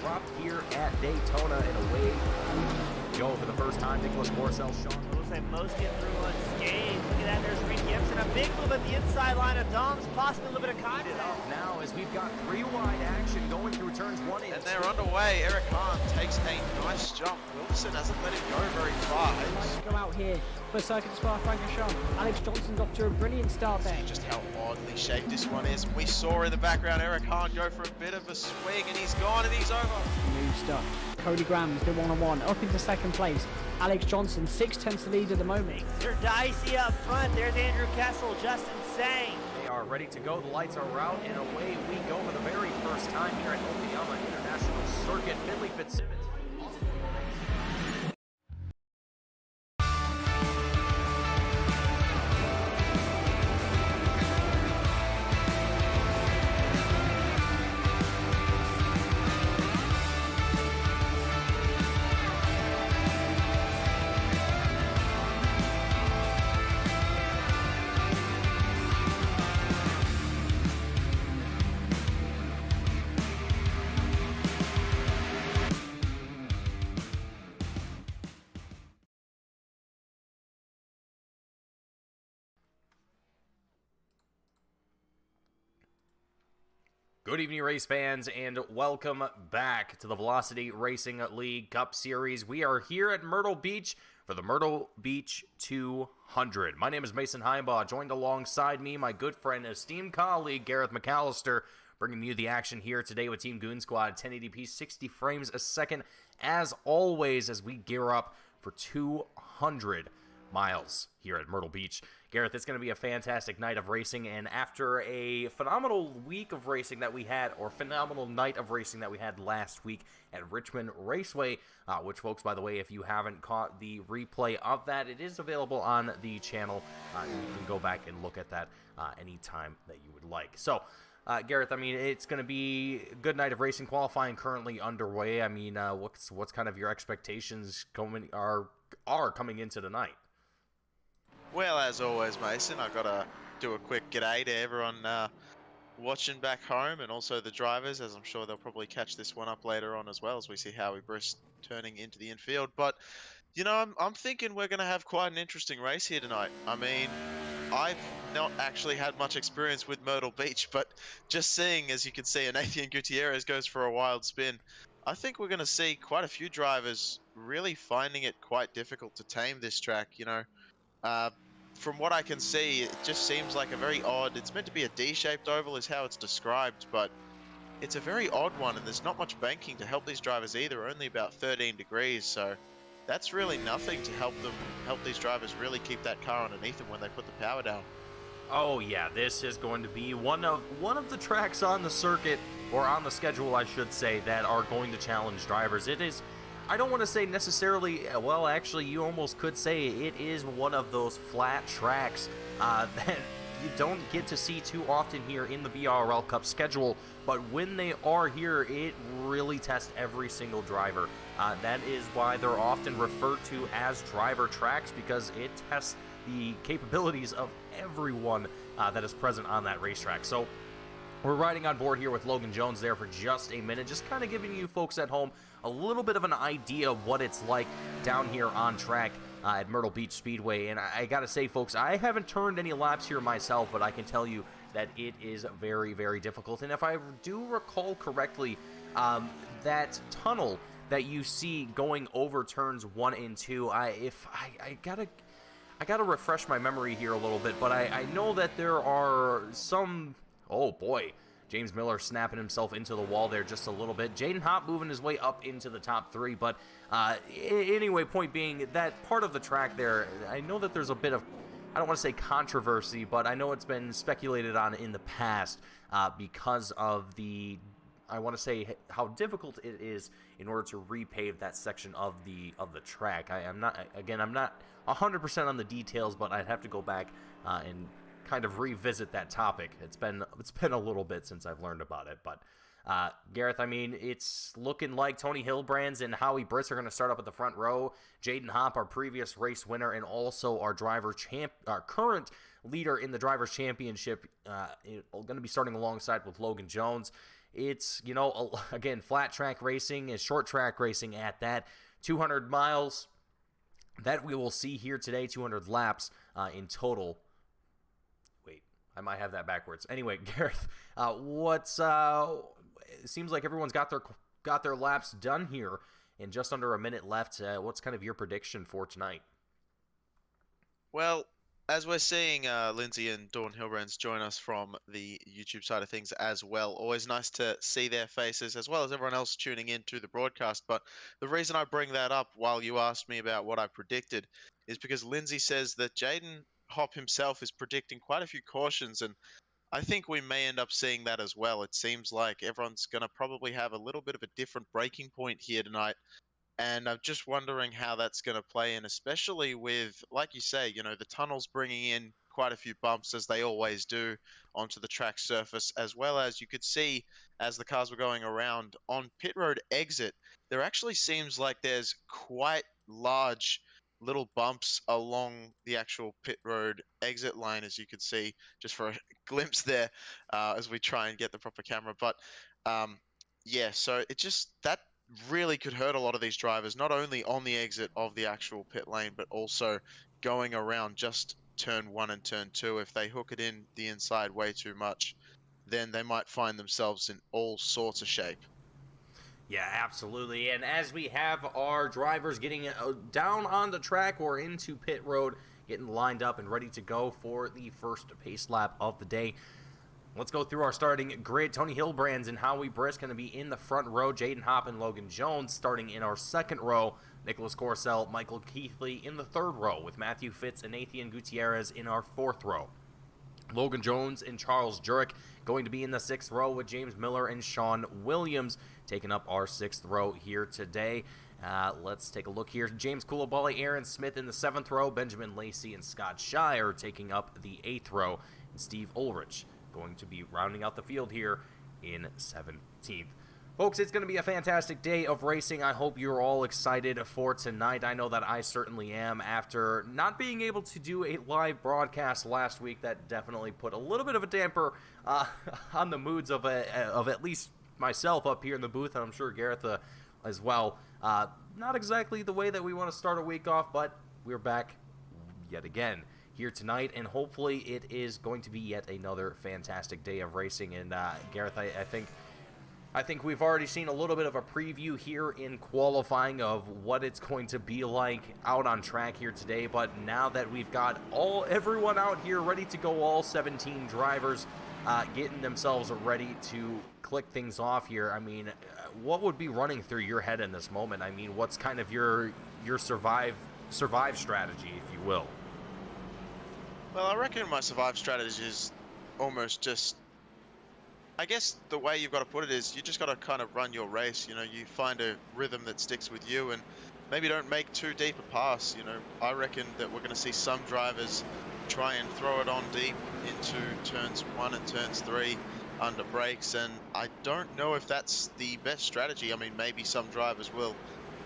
dropped here at Daytona, and away we go for the first time. Nicholas Borcel, Sean. Looks like most get through unscathed. Look at that, there's Reed Gibson. A big move at the inside line of Dom's, possibly a little bit of contact. Now, as we've got three wide action going through turns 1 and 2. And they're underway. Eric Hahn takes a nice jump. Wilson hasn't let him go very far. Go out here for Circuit Spa Francorchamps. Alex Johnson's off to a brilliant start there. Just how oddly shaped this one is. We saw in the background Eric Hahn go for a bit of a swing, and he's gone and he's over. New stuff. Cody Graham's the one-on-one up into second place. Alex Johnson 6/10 to lead at the moment. They're dicey up front. There's Andrew Kessel, Justin Sang. They are ready to go. The lights are out, and away we go for the very first time here at Okayama International Circuit. Finley Fitzsimmons. Good evening, race fans, and welcome back to the Velocity Racing League Cup Series. We are here at Myrtle Beach for the Myrtle Beach 200. My name is Mason Heimbaugh. Joined alongside me, my good friend, esteemed colleague, Gareth McAllister, bringing you the action here today with Team Goon Squad, 1080p, 60 frames a second, as always, as we gear up for 200 miles here at Myrtle Beach. Gareth, it's going to be a fantastic night of racing, and after a phenomenal week of racing that we had, or phenomenal night of racing that we had last week at Richmond Raceway, which, folks, by the way, if you haven't caught the replay of that, it is available on the channel. You can go back and look at that anytime that you would like. So, Gareth, I mean, it's going to be a good night of racing. Qualifying currently underway. I mean, what's kind of your expectations are coming into the night? Well, as always, Mason, I've got to do a quick g'day to everyone watching back home, and also the drivers, as I'm sure they'll probably catch this one up later on as well, as we see Howie Briss turning into the infield. But, you know, I'm thinking we're going to have quite an interesting race here tonight. I mean, I've not actually had much experience with Myrtle Beach, but just seeing, as you can see, Nathan Gutierrez goes for a wild spin, I think we're going to see quite a few drivers really finding it quite difficult to tame this track, you know. From what I can see, it just seems like a very odd, it's meant to be a D-shaped oval is how it's described, but it's a very odd one, and there's not much banking to help these drivers either, only about 13 degrees, so that's really nothing to help these drivers really keep that car underneath them when they put the power down. Oh yeah, this is going to be one of the tracks on the circuit, or on the schedule I should say, that are going to challenge drivers. It is, I don't want to say necessarily, well, actually, you almost could say it is one of those flat tracks that you don't get to see too often here in the VRL Cup schedule, but when they are here, it really tests every single driver. That is why they're often referred to as driver tracks, because it tests the capabilities of everyone that is present on that racetrack. So we're riding on board here with Logan Jones there for just a minute, just kind of giving you folks at home a little bit of an idea of what it's like down here on track at Myrtle Beach Speedway. And I gotta say, folks, I haven't turned any laps here myself, but I can tell you that it is very, very difficult. And if I do recall correctly, that tunnel that you see going over turns 1 and 2, I gotta refresh my memory here a little bit, but I know that there are some, oh boy, James Miller snapping himself into the wall there just a little bit. Jaden Hopp moving his way up into the top 3, but anyway, point being, that part of the track there, I know that there's a bit of, I don't want to say controversy, but I know it's been speculated on in the past because of the, I want to say, how difficult it is in order to repave that section of the track. I'm not 100% on the details, but I'd have to go back and kind of revisit that topic. It's been a little bit since I've learned about it, but Gareth, I mean, it's looking like Tony Hillbrands and Howie Briss are going to start up at the front row. Jaden Hopp, our previous race winner, and also our current leader in the Drivers' Championship, going to be starting alongside with Logan Jones. It's, you know, again, flat track racing is short track racing at that. 200 miles that we will see here today, 200 laps in total. Wait, I might have that backwards. Anyway, Gareth, it seems like everyone's got their laps done here in just under a minute left. What's kind of your prediction for tonight? Well, as we're seeing Lindsay and Dawn Hilbrands join us from the YouTube side of things as well, always nice to see their faces as well as everyone else tuning in to the broadcast. But the reason I bring that up while you asked me about what I predicted is because Lindsay says that Jaden Hopp himself is predicting quite a few cautions, and I think we may end up seeing that as well. It seems like everyone's going to probably have a little bit of a different breaking point here tonight. And I'm just wondering how that's going to play in, especially with, like you say, you know, the tunnels bringing in quite a few bumps as they always do onto the track surface, as well as you could see as the cars were going around on pit road exit, there actually seems like there's quite large little bumps along the actual pit road exit line, as you could see just for a glimpse there as we try and get the proper camera. But yeah, so it just, that really could hurt a lot of these drivers, not only on the exit of the actual pit lane, but also going around just turn 1 and turn 2. If they hook it in the inside way too much, then they might find themselves in all sorts of shape. Yeah, absolutely. And as we have our drivers getting down on the track or into pit road, getting lined up and ready to go for the first pace lap of the day, let's go through our starting grid. Tony Hilbrands and Howie Brisk going to be in the front row. Jaden Hopp and Logan Jones starting in our second row. Nicholas Corcel, Michael Keithley in the third row, with Matthew Fitz and Nathan Gutierrez in our fourth row. Logan Jones and Charles Jurek going to be in the sixth row, with James Miller and Sean Williams taking up our sixth row here today. Let's take a look here. James Coulibaly, Aaron Smith in the seventh row, Benjamin Lacey and Scott Shire taking up the eighth row, and Steve Ulrich going to be rounding out the field here in 17th. Folks, it's going to be a fantastic day of racing. I hope you're all excited for tonight. I know that I certainly am. After not being able to do a live broadcast last week, that definitely put a little bit of a damper on the moods of at least myself up here in the booth, and I'm sure Gareth as well. Not exactly the way that we want to start a week off, but we're back yet again here tonight, and hopefully it is going to be yet another fantastic day of racing. And Gareth, I think we've already seen a little bit of a preview here in qualifying of what it's going to be like out on track here today. But now that we've got everyone out here ready to go, all 17 drivers getting themselves ready to click things off here, I mean, what would be running through your head in this moment? I mean, what's kind of your survive strategy, if you will? Well, I reckon my survive strategy is almost just, I guess the way you've got to put it is you just got to kind of run your race. You know, you find a rhythm that sticks with you, and maybe don't make too deep a pass. You know, I reckon that we're going to see some drivers try and throw it on deep into turns 1 and turns 3 under brakes, and I don't know if that's the best strategy. I mean, maybe some drivers will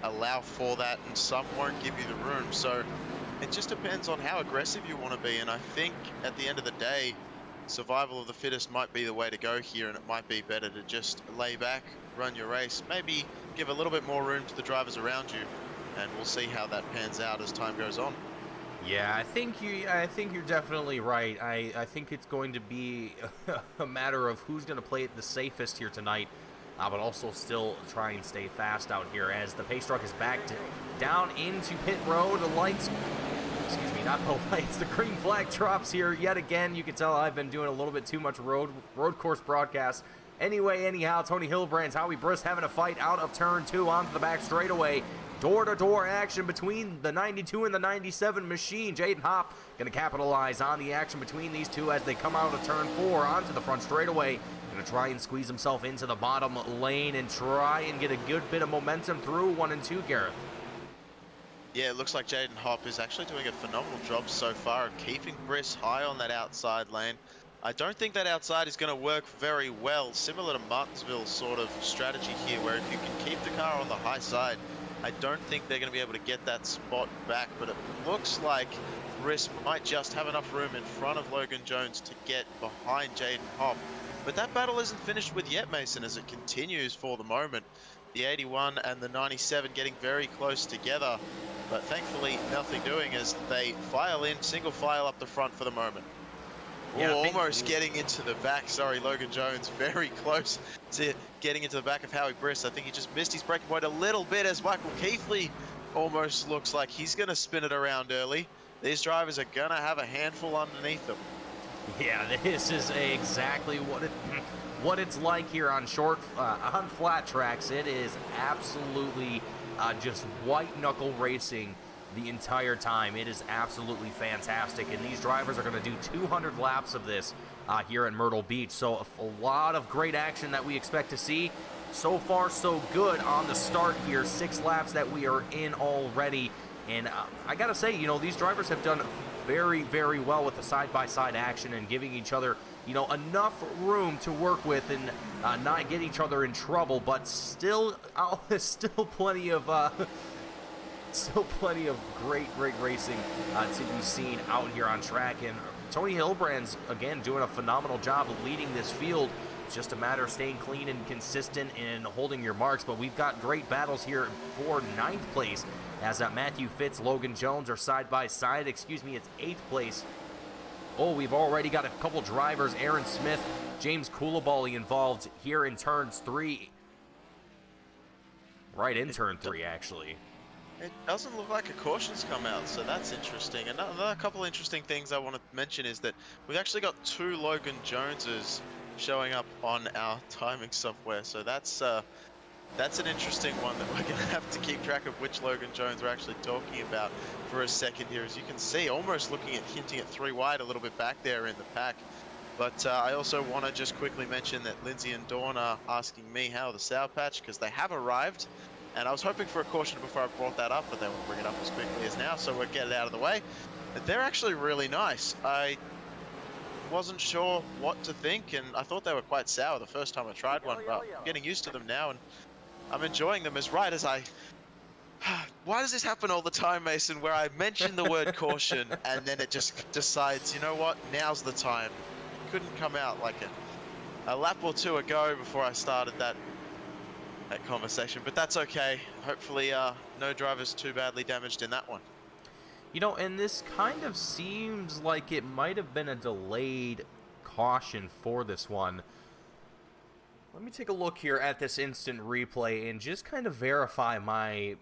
allow for that and some won't give you the room. So it just depends on how aggressive you want to be, and I think at the end of the day, survival of the fittest might be the way to go here, and it might be better to just lay back, run your race, maybe give a little bit more room to the drivers around you, and we'll see how that pans out as time goes on. Yeah, I think you're definitely right. I think it's going to be a matter of who's going to play it the safest here tonight, but also still try and stay fast out here as the pace truck is backed down into pit road. The lights, excuse me, not the lights, the green flag drops here yet again. You can tell I've been doing a little bit too much road course broadcast. Anyway, anyhow, Tony Hilbrands, Howie Brisk having a fight out of turn 2 onto the back straightaway. Door-to-door action between the 92 and the 97 machine. Jaden Hopp going to capitalize on the action between these two as they come out of turn 4 onto the front straightaway. Going to try and squeeze himself into the bottom lane and try and get a good bit of momentum through 1 and 2, Gareth. Yeah, it looks like Jaden Hopp is actually doing a phenomenal job so far of keeping Brisk high on that outside lane. I don't think that outside is going to work very well, similar to Martinsville's sort of strategy here, where if you can keep the car on the high side, I don't think they're going to be able to get that spot back, but it looks like Brisk might just have enough room in front of Logan Jones to get behind Jaden Hopp But that battle isn't finished with yet, Mason, as it continues for the moment. The 81 and the 97 getting very close together, but thankfully nothing doing as they file in, single file up the front for the moment. Yeah, Ooh, almost getting into the back. Sorry, Logan Jones, very close to getting into the back of Howie Briss. I think he just missed his braking point a little bit as Michael Keithley almost looks like he's going to spin it around early. These drivers are going to have a handful underneath them. Yeah, this is exactly what it's like here on on flat tracks. It is absolutely just white knuckle racing the entire time. It is absolutely fantastic, and these drivers are going to do 200 laps of this here at Myrtle Beach. So a lot of great action that we expect to see. So far, so good on the start here. 6 laps that we are in already, and I gotta say, you know, these drivers have done very, very well with the side-by-side action and giving each other, you know, enough room to work with and not get each other in trouble. But still, still plenty of great racing to be seen out here on track. And Tony Hilbrand's, again, doing a phenomenal job of leading this field. It's just a matter of staying clean and consistent and holding your marks. But we've got great battles here for 9th place as Matthew Fitz, Logan Jones are side by side. Excuse me, it's 8th place. Oh, we've already got a couple drivers, Aaron Smith, James Coulibaly involved here in turns 3. Right in turn 3, actually. It doesn't look like a caution's come out, so that's interesting. Another couple interesting things I want to mention is that we've actually got 2 Logan Joneses showing up on our timing software, so that's an interesting one that we're going to have to keep track of which Logan Jones we're actually talking about for a second here. As you can see, almost hinting at 3 wide a little bit back there in the pack. But I also want to just quickly mention that Lindsay and Dawn are asking me how the Sour Patch, because they have arrived. And I was hoping for a caution before I brought that up, but they won't bring it up as quickly as now, so we'll get it out of the way. But they're actually really nice. I wasn't sure what to think, and I thought they were quite sour the first time I tried one, but I'm getting used to them now, and I'm enjoying them as right as I... Why does this happen all the time, Mason, where I mention the word caution, and then it just decides, you know what, now's the time. It couldn't come out like a lap or 2 ago before I started that conversation, but that's okay. Hopefully no drivers too badly damaged in that one. You know, and this kind of seems like it might have been a delayed caution for this one. Let me take a look here at this instant replay and just kind of verify my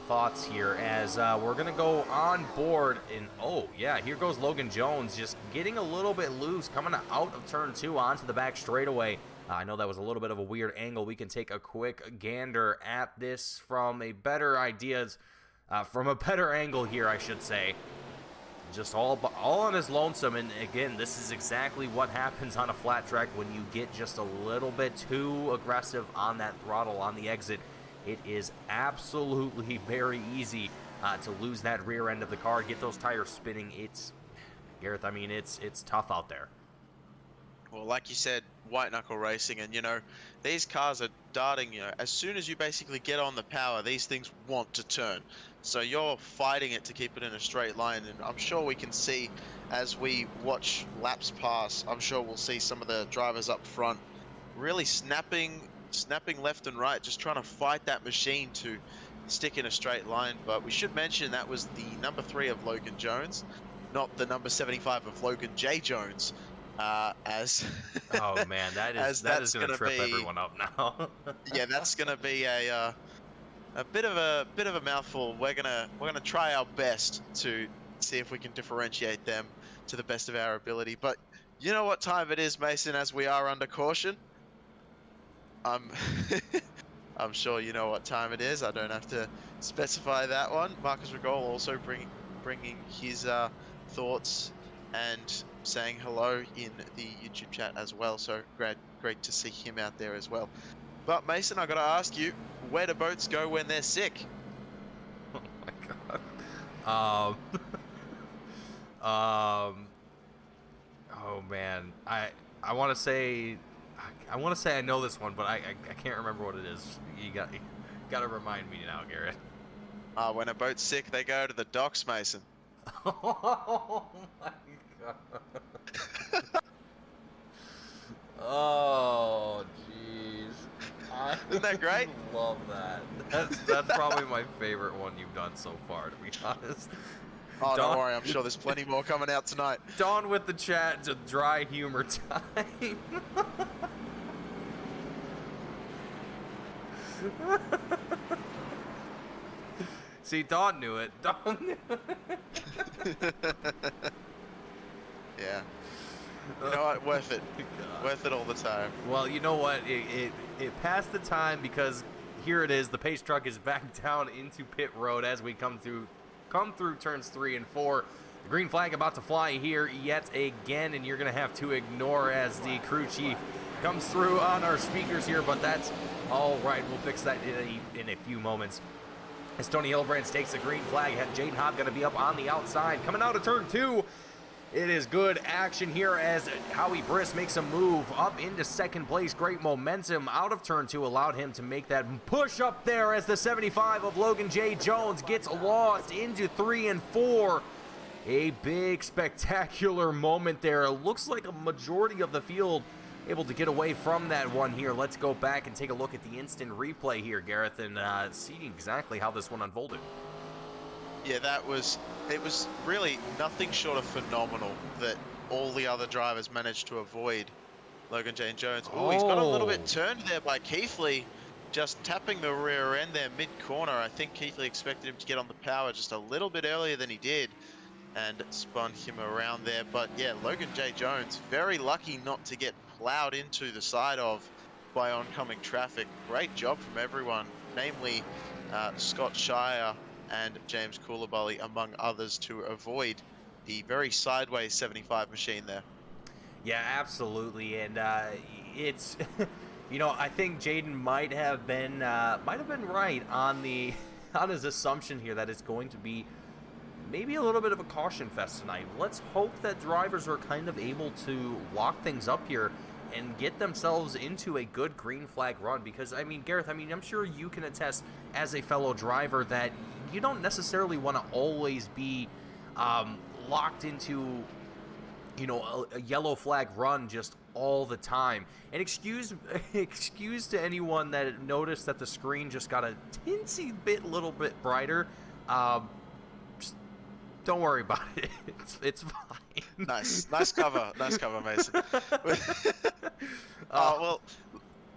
thoughts here as we're going to go on board. And oh yeah, here goes Logan Jones just getting a little bit loose, coming out of turn 2 onto the back straightaway. I know that was a little bit of a weird angle. We can take a quick gander at this from a better angle here, I should say. Just all on his lonesome, and again, this is exactly what happens on a flat track when you get just a little bit too aggressive on that throttle on the exit. It is absolutely very easy to lose that rear end of the car, get those tires spinning. Gareth, I mean, it's tough out there. Well, like you said, white knuckle racing, and you know, these cars are darting, you know, as soon as you basically get on the power, these things want to turn. So you're fighting it to keep it in a straight line, and I'm sure we can see as we watch laps pass, I'm sure we'll see some of the drivers up front really snapping left and right, just trying to fight that machine to stick in a straight line. But we should mention that was the number 3 of Logan Jones, not the number 75 of Logan J. Jones. Oh man, that is going to trip everyone up now. Yeah, that's going to be a bit of a mouthful. We're gonna try our best to see if we can differentiate them to the best of our ability. But you know what time it is, Mason, as we are under caution. I'm sure you know what time it is. I don't have to specify that one. Marcus Rigol also bringing his thoughts and saying hello in the YouTube chat as well, so great to see him out there as well. But Mason, I gotta ask you, where do boats go when they're sick? Oh my god. Oh man, I want to say I know this one, but I can't remember what it is. You gotta remind me now, Garrett. When a boat's sick, they go to the docks, Mason. Oh my god. Oh, jeez. I Isn't that great? love that. That's probably my favorite one you've done so far, to be honest. Oh, Don- don't worry. I'm sure there's plenty more coming out tonight. Dawn with the chat to dry humor time. See, Dawn knew it. Dawn knew it. Yeah. You know what? Worth it. God. Worth it all the time. Well, you know what? It passed the time because here it is. The pace truck is back down into pit road as we come through turns 3 and 4. The green flag about to fly here yet again, and you're going to have to ignore as the crew chief comes through on our speakers here, but that's all right. We'll fix that in a few moments. As Tony Hillbrands takes the green flag, Jaden Hobb going to be up on the outside. Coming out of turn 2, it is good action here as Howie Briss makes a move up into second place. Great momentum out of turn 2 allowed him to make that push up there as the 75 of Logan J. Jones gets lost into 3 and 4. A big, spectacular moment there. It looks like a majority of the field able to get away from that one here. Let's go back and take a look at the instant replay here, Gareth, and see exactly how this one unfolded. Yeah, it was really nothing short of phenomenal that all the other drivers managed to avoid Logan J. Jones. Oh, he's got a little bit turned there by Keithley, just tapping the rear end there mid-corner. I think Keithley expected him to get on the power just a little bit earlier than he did and spun him around there. But yeah, Logan J. Jones, very lucky not to get plowed into the side of by oncoming traffic. Great job from everyone, namely Scott Shire and James Coulibaly, among others, to avoid the very sideways 75 machine there. Yeah, absolutely, and it's, you know, I think Jaden might have been right on his assumption here that it's going to be maybe a little bit of a caution fest tonight. Let's hope that drivers are kind of able to lock things up here and get themselves into a good green flag run, because I mean, Gareth, I'm sure you can attest as a fellow driver that you don't necessarily want to always be locked into, you know, a yellow flag run just all the time. And excuse to anyone that noticed that the screen just got a teensy little bit brighter. Just don't worry about it. It's fine. Nice cover, Mason. Well,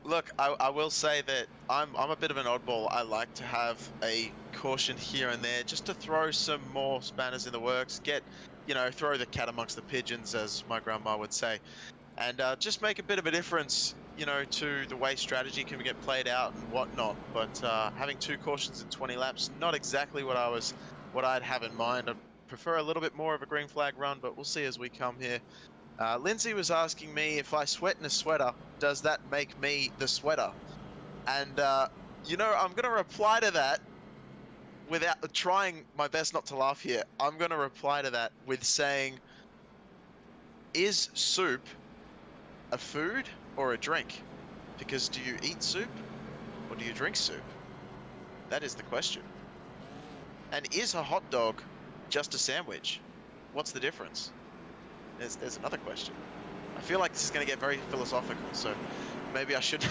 look, I will say that I'm a bit of an oddball. I like to have a caution here and there just to throw some more spanners in the works, throw the cat amongst the pigeons, as my grandma would say, and just make a bit of a difference, to the way strategy can get played out and whatnot. But having 2 cautions in 20 laps, not exactly what I'd have in mind. I'd prefer a little bit more of a green flag run, but we'll see as we come here. Lindsay was asking me, if I sweat in a sweater, does that make me the sweater? And, I'm going to reply to that without trying my best not to laugh here. I'm going to reply to that with saying, is soup a food or a drink? Because do you eat soup or do you drink soup? That is the question. And is a hot dog just a sandwich? What's the difference? There's another question. I feel like this is going to get very philosophical, so maybe I should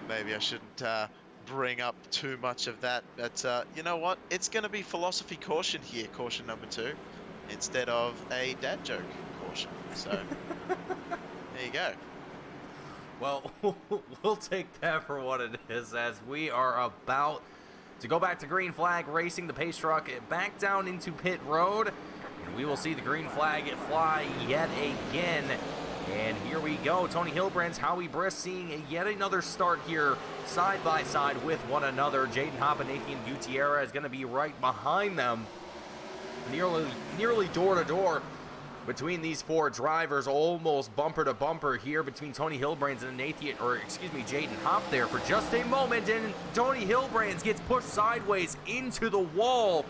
maybe I shouldn't bring up too much of that. But you know what? It's going to be philosophy caution here, caution number 2, instead of a dad joke caution. So there you go. Well, we'll take that for what it is, as we are about to go back to green flag racing. The pace truck back down into pit road, and we will see the green flag fly yet again. And here we go. Tony Hillbrands, Howie Briss seeing yet another start here side by side with one another. Jaden Hobb and Nathan Gutierrez is going to be right behind them, nearly door to door between these 4 drivers, almost bumper to bumper here between Tony Hillbrands and Jaden Hobb there for just a moment, and Tony Hillbrands gets pushed sideways into the wall,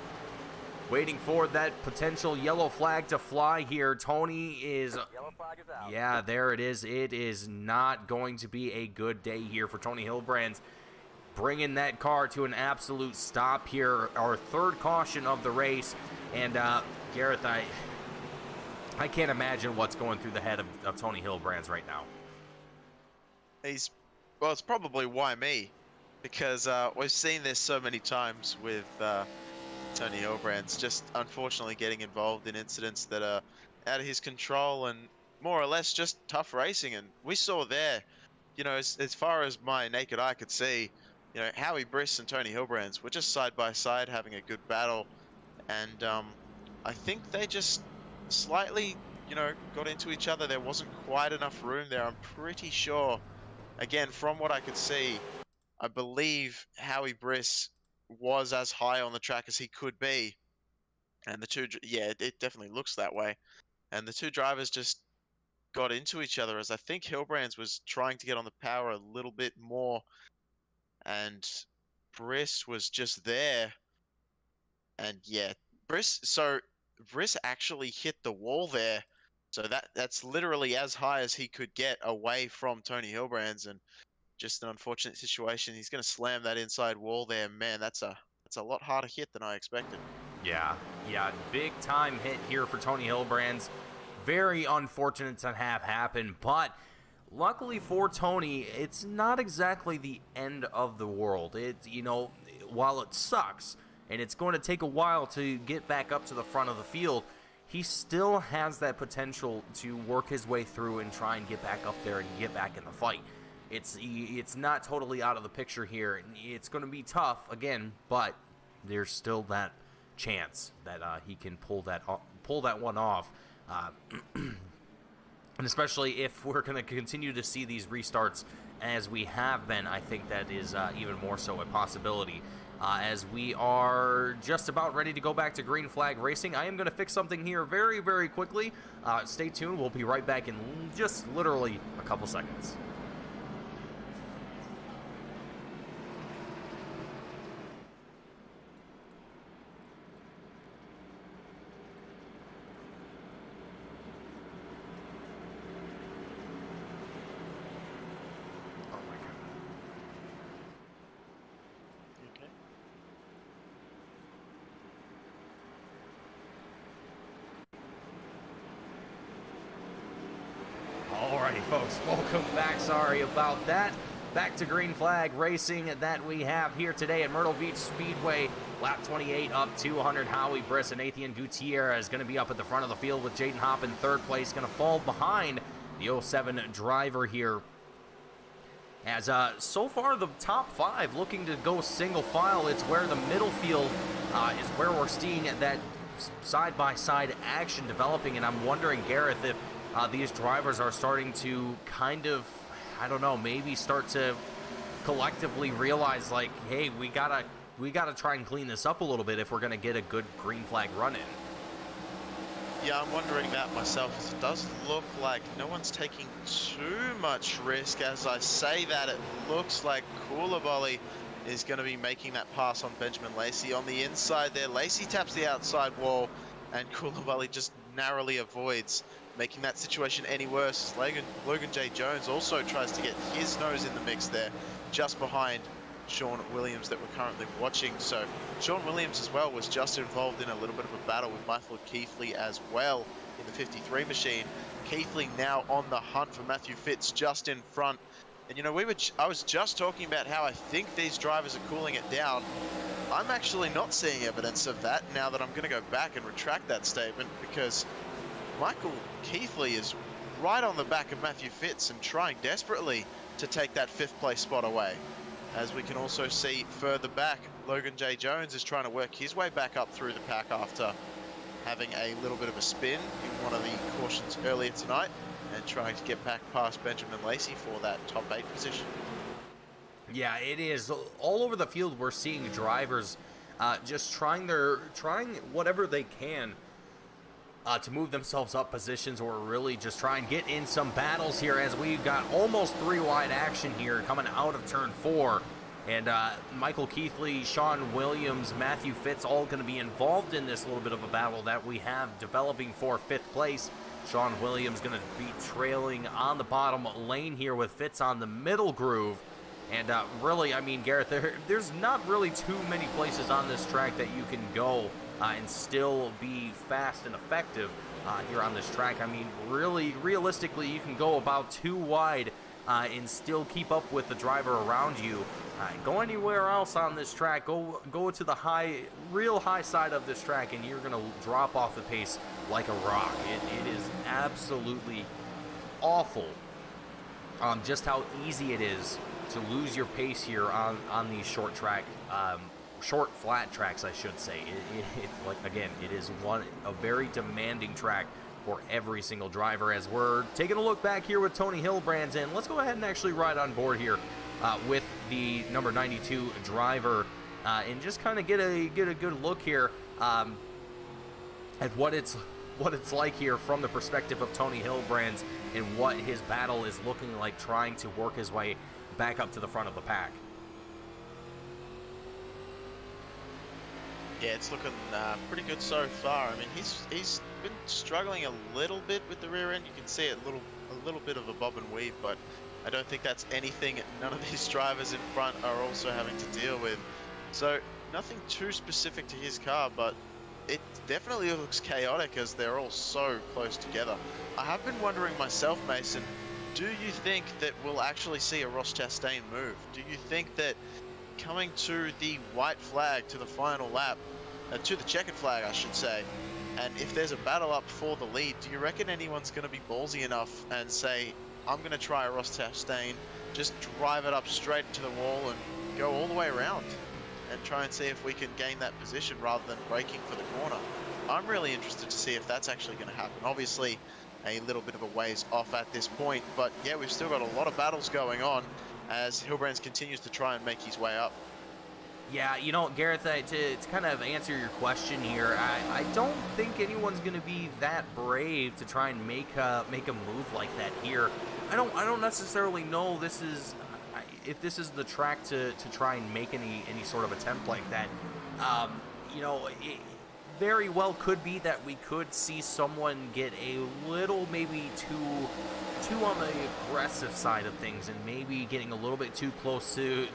waiting for that potential yellow flag to fly here. Tony is, Yellow flag is out. yeah, there it is. It is not going to be a good day here for Tony Hillbrands, bringing that car to an absolute stop here. Our 3rd caution of the race, and Gareth, I can't imagine what's going through the head of Tony Hillbrands right now. Well, it's probably why me, because we've seen this so many times with Tony Hillbrands just unfortunately getting involved in incidents that are out of his control and more or less just tough racing. And we saw there, as far as my naked eye could see, Howie Briss and Tony Hillbrands were just side by side having a good battle. And I think they just slightly, got into each other. There wasn't quite enough room there. I'm pretty sure, again, from what I could see, I believe Howie Briss was as high on the track as he could be. And the two, yeah, it definitely looks that way. And the two drivers just got into each other, as I think Hillbrands was trying to get on the power a little bit more. And Briss was just there. And yeah, Briss actually hit the wall there. So that's literally as high as he could get away from Tony Hillbrands, and just an unfortunate situation. He's going to slam that inside wall there. Man, that's a lot harder hit than I expected. Yeah, big time hit here for Tony Hillbrands. Very unfortunate to have happen, but luckily for Tony, it's not exactly the end of the world. While it sucks, and it's going to take a while to get back up to the front of the field, he still has that potential to work his way through and try and get back up there and get back in the fight. It's not totally out of the picture here. It's going to be tough, again, but there's still that chance that he can pull that one off. And especially if we're going to continue to see these restarts as we have been, I think that is even more so a possibility. As we are just about ready to go back to green flag racing, I am going to fix something here very, very quickly. Stay tuned. We'll be right back in just literally a couple seconds. Alrighty, folks, welcome back. Sorry about that. Back to green flag racing that we have here today at Myrtle Beach Speedway. Lap 28 up 200. Howie Briss and Nathan Gutierrez is going to be up at the front of the field with Jaden Hopp in third place. Going to fall behind the 07 driver here. As so far the top five looking to go single file. It's where the middle field is where we're seeing that side-by-side action developing. And I'm wondering, Gareth, if these drivers are starting to kind of, I don't know, maybe start to collectively realize, like, hey, we gotta try and clean this up a little bit if we're gonna get a good green flag run in. Yeah, I'm wondering that myself, as it does look like no one's taking too much risk. As I say that, it looks like Koulibaly is going to be making that pass on Benjamin Lacey. On the inside there, Lacey taps the outside wall, and Koulibaly just narrowly avoids making that situation any worse. Logan J. Jones also tries to get his nose in the mix there, just behind Sean Williams that we're currently watching. So Sean Williams as well was just involved in a little bit of a battle with Michael Keithley as well in the 53 machine. Keithley now on the hunt for Matthew Fitz, just in front. And I was just talking about how I think these drivers are cooling it down. I'm actually not seeing evidence of that now that I'm going to go back and retract that statement, because Michael Keithley is right on the back of Matthew Fitz and trying desperately to take that 5th place spot away. As we can also see further back, Logan J. Jones is trying to work his way back up through the pack after having a little bit of a spin in one of the cautions earlier tonight, and trying to get back past Benjamin Lacey for that top 8 position. Yeah, it is. All over the field, we're seeing drivers just trying whatever they can to move themselves up positions, or really just try and get in some battles here, as we've got almost 3 wide action here coming out of turn 4. And Michael Keithley, Sean Williams, Matthew Fitz all going to be involved in this little bit of a battle that we have developing for 5th place. Sean Williams going to be trailing on the bottom lane here with Fitz on the middle groove. And really, I mean, Gareth, there's not really too many places on this track that you can go and still be fast and effective. here on this track. I mean, really, realistically, you can go about 2 wide and still keep up with the driver around you. Go anywhere else on this track, go to the real high side of this track, and you're gonna drop off the pace like a rock. It is absolutely awful just how easy it is to lose your pace here on these short flat tracks, I should say. It's like, again, it is a very demanding track for every single driver. As we're taking a look back here with Tony Hillbrands, and let's go ahead and actually ride on board here with the number 92 driver and just kind of get a good look here at what it's like here from the perspective of Tony Hillbrands and what his battle is looking like, trying to work his way back up to the front of the pack. Yeah, it's looking pretty good so far. I mean, he's been struggling a little bit with the rear end. You can see a little bit of a bob and weave, but I don't think that's anything none of these drivers in front are also having to deal with. So nothing too specific to his car, but it definitely looks chaotic as they're all so close together. I have been wondering myself, Mason, do you think that we'll actually see a Ross Chastain move? Do you think that coming to the white flag, to the final lap, to the checkered flag, I should say, and if there's a battle up for the lead, do you reckon anyone's going to be ballsy enough and say, I'm going to try a Ross Chastain, just drive it up straight to the wall and go all the way around and try and see if we can gain that position rather than braking for the corner? I'm really interested to see if that's actually going to happen. Obviously, a little bit of a ways off at this point, but yeah, we've still got a lot of battles going on as Hillbrands continues to try and make his way up. Yeah, you know, Gareth, to kind of answer your question here, I don't think anyone's going to be that brave to try and make a move like that here. I don't necessarily know if this is the track to try and make any sort of attempt like that. You know, it very well could be that we could see someone get a little maybe too on the aggressive side of things, and maybe getting a little bit too close to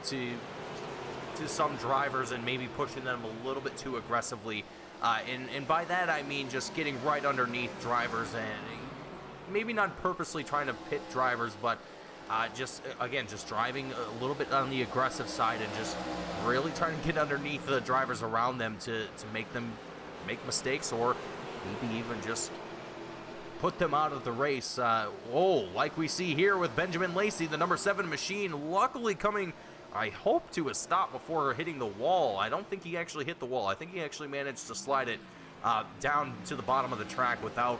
some drivers and maybe pushing them a little bit too aggressively. And by that I mean just getting right underneath drivers and maybe not purposely trying to pit drivers, but just driving a little bit on the aggressive side and just really trying to get underneath the drivers around them to make them make mistakes, or maybe even just put them out of the race. Like we see here with Benjamin Lacey, the number 7 machine, luckily coming, I hope, to a stop before hitting the wall. I don't think he actually hit the wall. I think he actually managed to slide it down to the bottom of the track without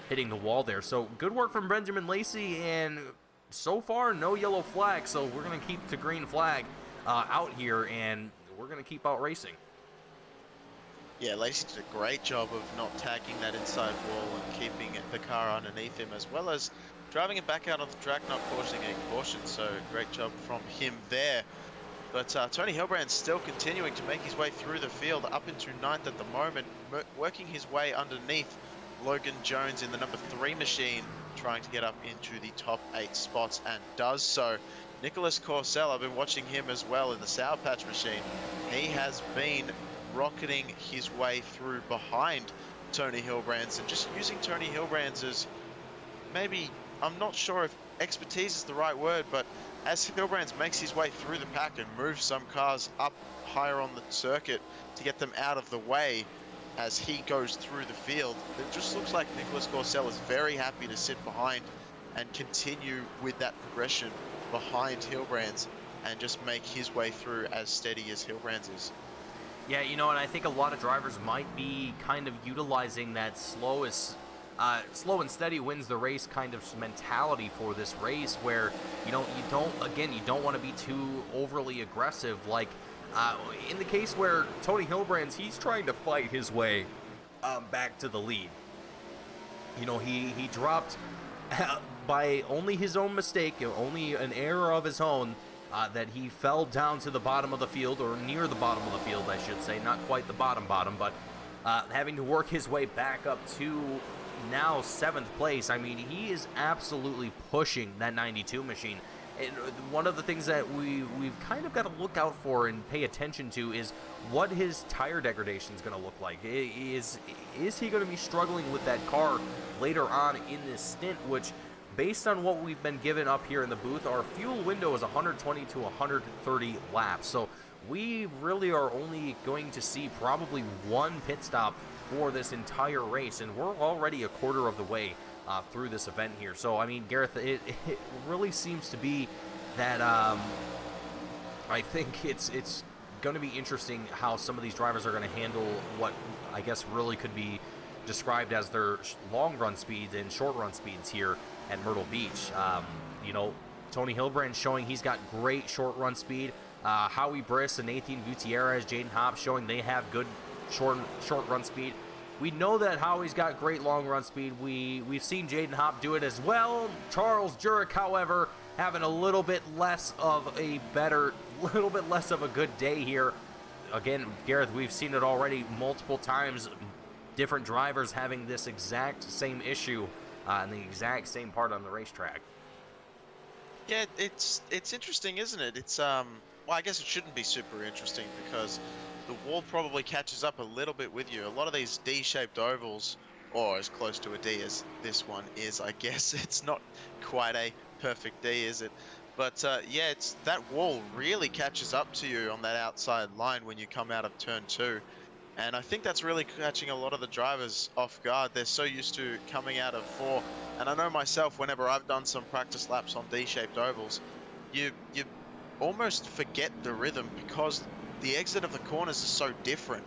hitting the wall there. So good work from Benjamin Lacey, and so far no yellow flag, so we're going to keep the green flag out here, and we're going to keep out racing. Yeah, Lacey did a great job of not tagging that inside wall and keeping the car underneath him, as well as driving it back out of the track, not causing any caution. So great job from him there. But Tony Hillbrands still continuing to make his way through the field, up into 9th at the moment, working his way underneath Logan Jones in the number 3 machine, trying to get up into the top 8 spots, and does so. Nicholas Corsell, I've been watching him as well in the Sour Patch machine. He has been rocketing his way through behind Tony Hillbrands, and just using Tony Hillbrands as, maybe, I'm not sure if expertise is the right word, but as Hillbrands makes his way through the pack and moves some cars up higher on the circuit to get them out of the way as he goes through the field, it just looks like Nicholas Corsell is very happy to sit behind and continue with that progression behind Hillbrands and just make his way through as steady as Hillbrands is. Yeah, you know, and I think a lot of drivers might be kind of utilizing that slow and steady wins the race kind of mentality for this race, where you don't want to be too overly aggressive. Like in the case where Tony Hillbrands, he's trying to fight his way back to the lead. You know, he dropped by only his own mistake, only an error of his own. That he fell down to the bottom of the field, or near the bottom of the field, I should say. Not quite the bottom, but having to work his way back up to now 7th place. I mean, he is absolutely pushing that 92 machine. And one of the things that we've kind of got to look out for and pay attention to is what his tire degradation is going to look like. Is he going to be struggling with that car later on in this stint, which, based on what we've been given up here in the booth, our fuel window is 120 to 130 laps. So we really are only going to see probably one pit stop for this entire race, and we're already a quarter of the way through this event here. So, I mean, Gareth, it really seems to be that I think it's going to be interesting how some of these drivers are going to handle what I guess really could be described as their long run speeds and short run speeds here at Myrtle Beach. You know, Tony Hilbrand showing he's got great short run speed. Howie Briss and Nathan Gutierrez, Jaden Hobbs showing they have good short run speed. We know that Howie's got great long run speed. We've seen Jaden Hopp do it as well. Charles Jurek, however, having a little bit less of a good day here. Again, Gareth, we've seen it already multiple times. Different drivers having this exact same issue in the exact same part on the racetrack. Yeah, it's interesting, isn't it? It's well, I guess it shouldn't be super interesting because the wall probably catches up a little bit with you. A lot of these D-shaped ovals, or as close to a D as this one is, I guess. It's not quite a perfect D, is it? But yeah, that wall really catches up to you on that outside line when you come out of turn 2. And I think that's really catching a lot of the drivers off guard. They're so used to coming out of 4. And I know myself, whenever I've done some practice laps on D-shaped ovals, you almost forget the rhythm because the exit of the corners is so different.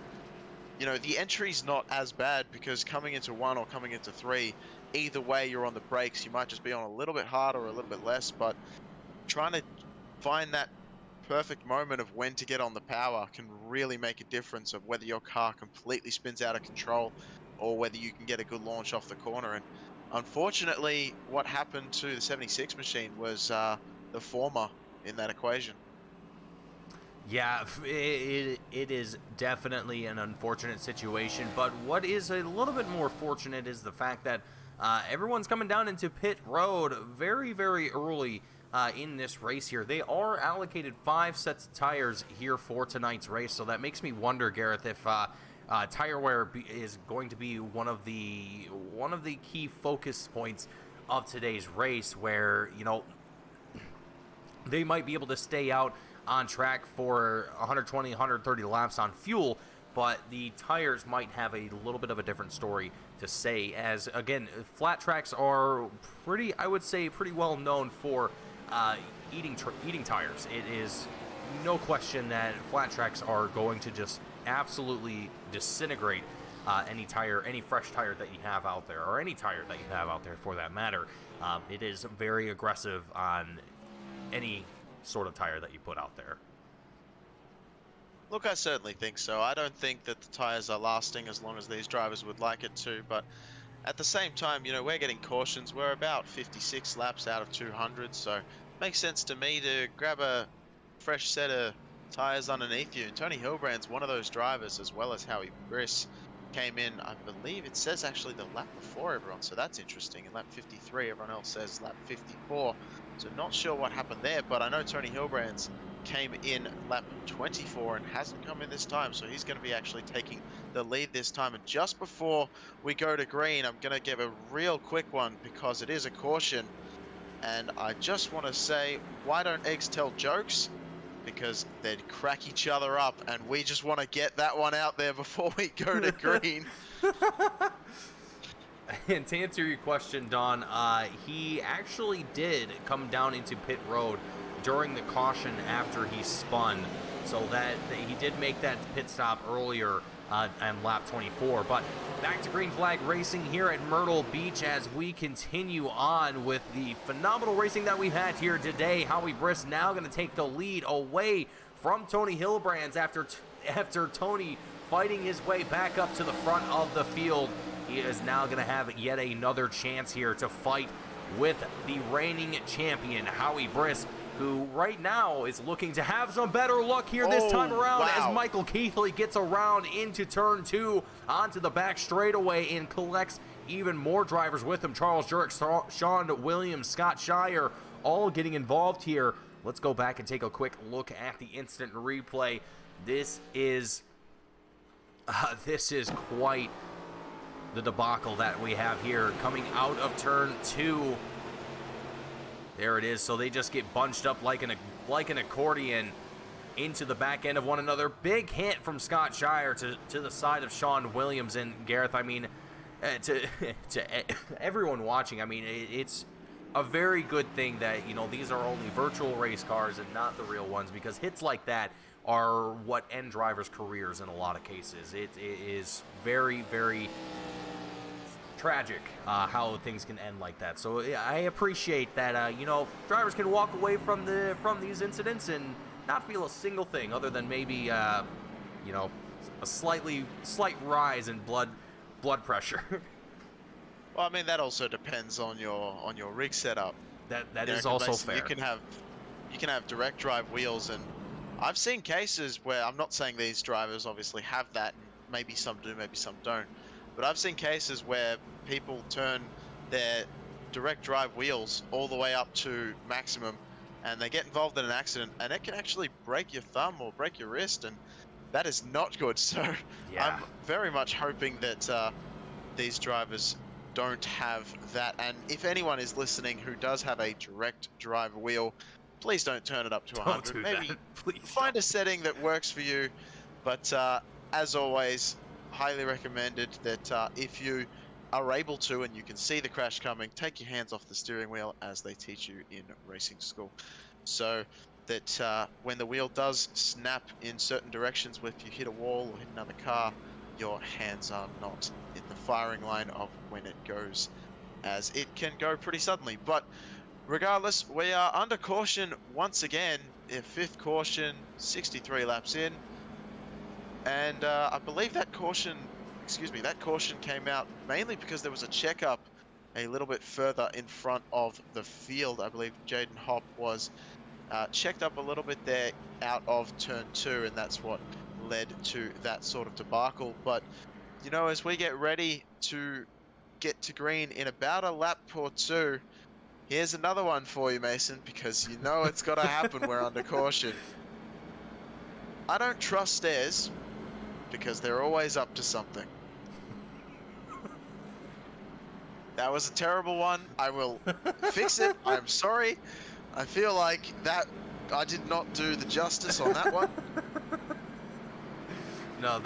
You know, the entry's not as bad because coming into 1 or coming into 3, either way you're on the brakes. You might just be on a little bit harder or a little bit less, but trying to find that perfect moment of when to get on the power can really make a difference of whether your car completely spins out of control or whether you can get a good launch off the corner. And unfortunately, what happened to the 76 machine was the former in that equation. Yeah, it is definitely an unfortunate situation, but what is a little bit more fortunate is the fact that everyone's coming down into pit road very, very early in this race here. They are allocated 5 sets of tires here for tonight's race, so that makes me wonder, Gareth, if tire wear is going to be one of the key focus points of today's race, where, you know, they might be able to stay out on track for 120, 130 laps on fuel, but the tires might have a little bit of a different story to say, as, again, flat tracks are pretty, I would say, pretty well known for eating tires. It is no question that flat tracks are going to just absolutely disintegrate any fresh tire that you have out there, or any tire that you have out there for that matter. It is very aggressive on any sort of tire that you put out there. Look, I certainly think so. I don't think that the tires are lasting as long as these drivers would like it to, but at the same time, you know, we're getting cautions. We're about 56 laps out of 200, so it makes sense to me to grab a fresh set of tires underneath you. And Tony Hilbrand's one of those drivers, as well as Howie Briss, came in, I believe it says actually the lap before everyone, so that's interesting. In lap 53, everyone else says lap 54. So not sure what happened there, but I know Tony Hilbrand's came in lap 24 and hasn't come in this time, so he's going to be actually taking the lead this time. And just before we go to green, I'm going to give a real quick one because it is a caution, and I just want to say, why don't eggs tell jokes? Because they'd crack each other up, and we just want to get that one out there before we go to green. And to answer your question, Don, he actually did come down into pit road during the caution after he spun, so that he did make that pit stop earlier on lap 24. But back to green flag racing here at Myrtle Beach as we continue on with the phenomenal racing that we've had here today. Howie Briss now going to take the lead away from Tony Hilbrand's after Tony fighting his way back up to the front of the field. He is now going to have yet another chance here to fight with the reigning champion, Howie Briss, who right now is looking to have some better luck here this time around. Wow. As Michael Keithley gets around into turn 2 onto the back straightaway and collects even more drivers with him. Charles Jurek, Sean Williams, Scott Shire, all getting involved here. Let's go back and take a quick look at the instant replay. This is quite the debacle that we have here coming out of turn 2. There it is. So they just get bunched up like an accordion into the back end of one another. Big hit from Scott Shire to the side of Sean Williams. And Gareth, I mean, to everyone watching, I mean, it's a very good thing that, you know, these are only virtual race cars and not the real ones, because hits like that are what end drivers' careers in a lot of cases. It is very, very tragic how things can end like that. So I appreciate that, you know, drivers can walk away from these incidents and not feel a single thing other than maybe, you know, a slight rise in blood pressure. Well, I mean, that also depends on your rig setup. That is also fair. You can have direct drive wheels, and I've seen cases where, I'm not saying these drivers obviously have that, and maybe some do, maybe some don't, but I've seen cases where people turn their direct drive wheels all the way up to maximum, and they get involved in an accident, and it can actually break your thumb or break your wrist, and that is not good. So yeah. I'm very much hoping that these drivers don't have that. And if anyone is listening who does have a direct drive wheel, please don't turn it up to 100. Maybe find a setting that works for you. But as always, highly recommended that if you are able to and you can see the crash coming, take your hands off the steering wheel, as they teach you in racing school, so that when the wheel does snap in certain directions, if you hit a wall or hit another car, your hands are not in the firing line of when it goes, as it can go pretty suddenly. But regardless, we are under caution once again, a 5th caution, 63 laps in, and I believe that caution came out mainly because there was a checkup a little bit further in front of the field. I believe Jaden Hopp was checked up a little bit there out of turn 2, and that's what led to that sort of debacle. But, you know, as we get ready to get to green in about a lap or 2, here's another one for you, Mason, because you know it's got to happen. We're under caution. I don't trust stairs because they're always up to something. That was a terrible one. I will fix it. I'm sorry. I feel like that I did not do the justice on that one. No,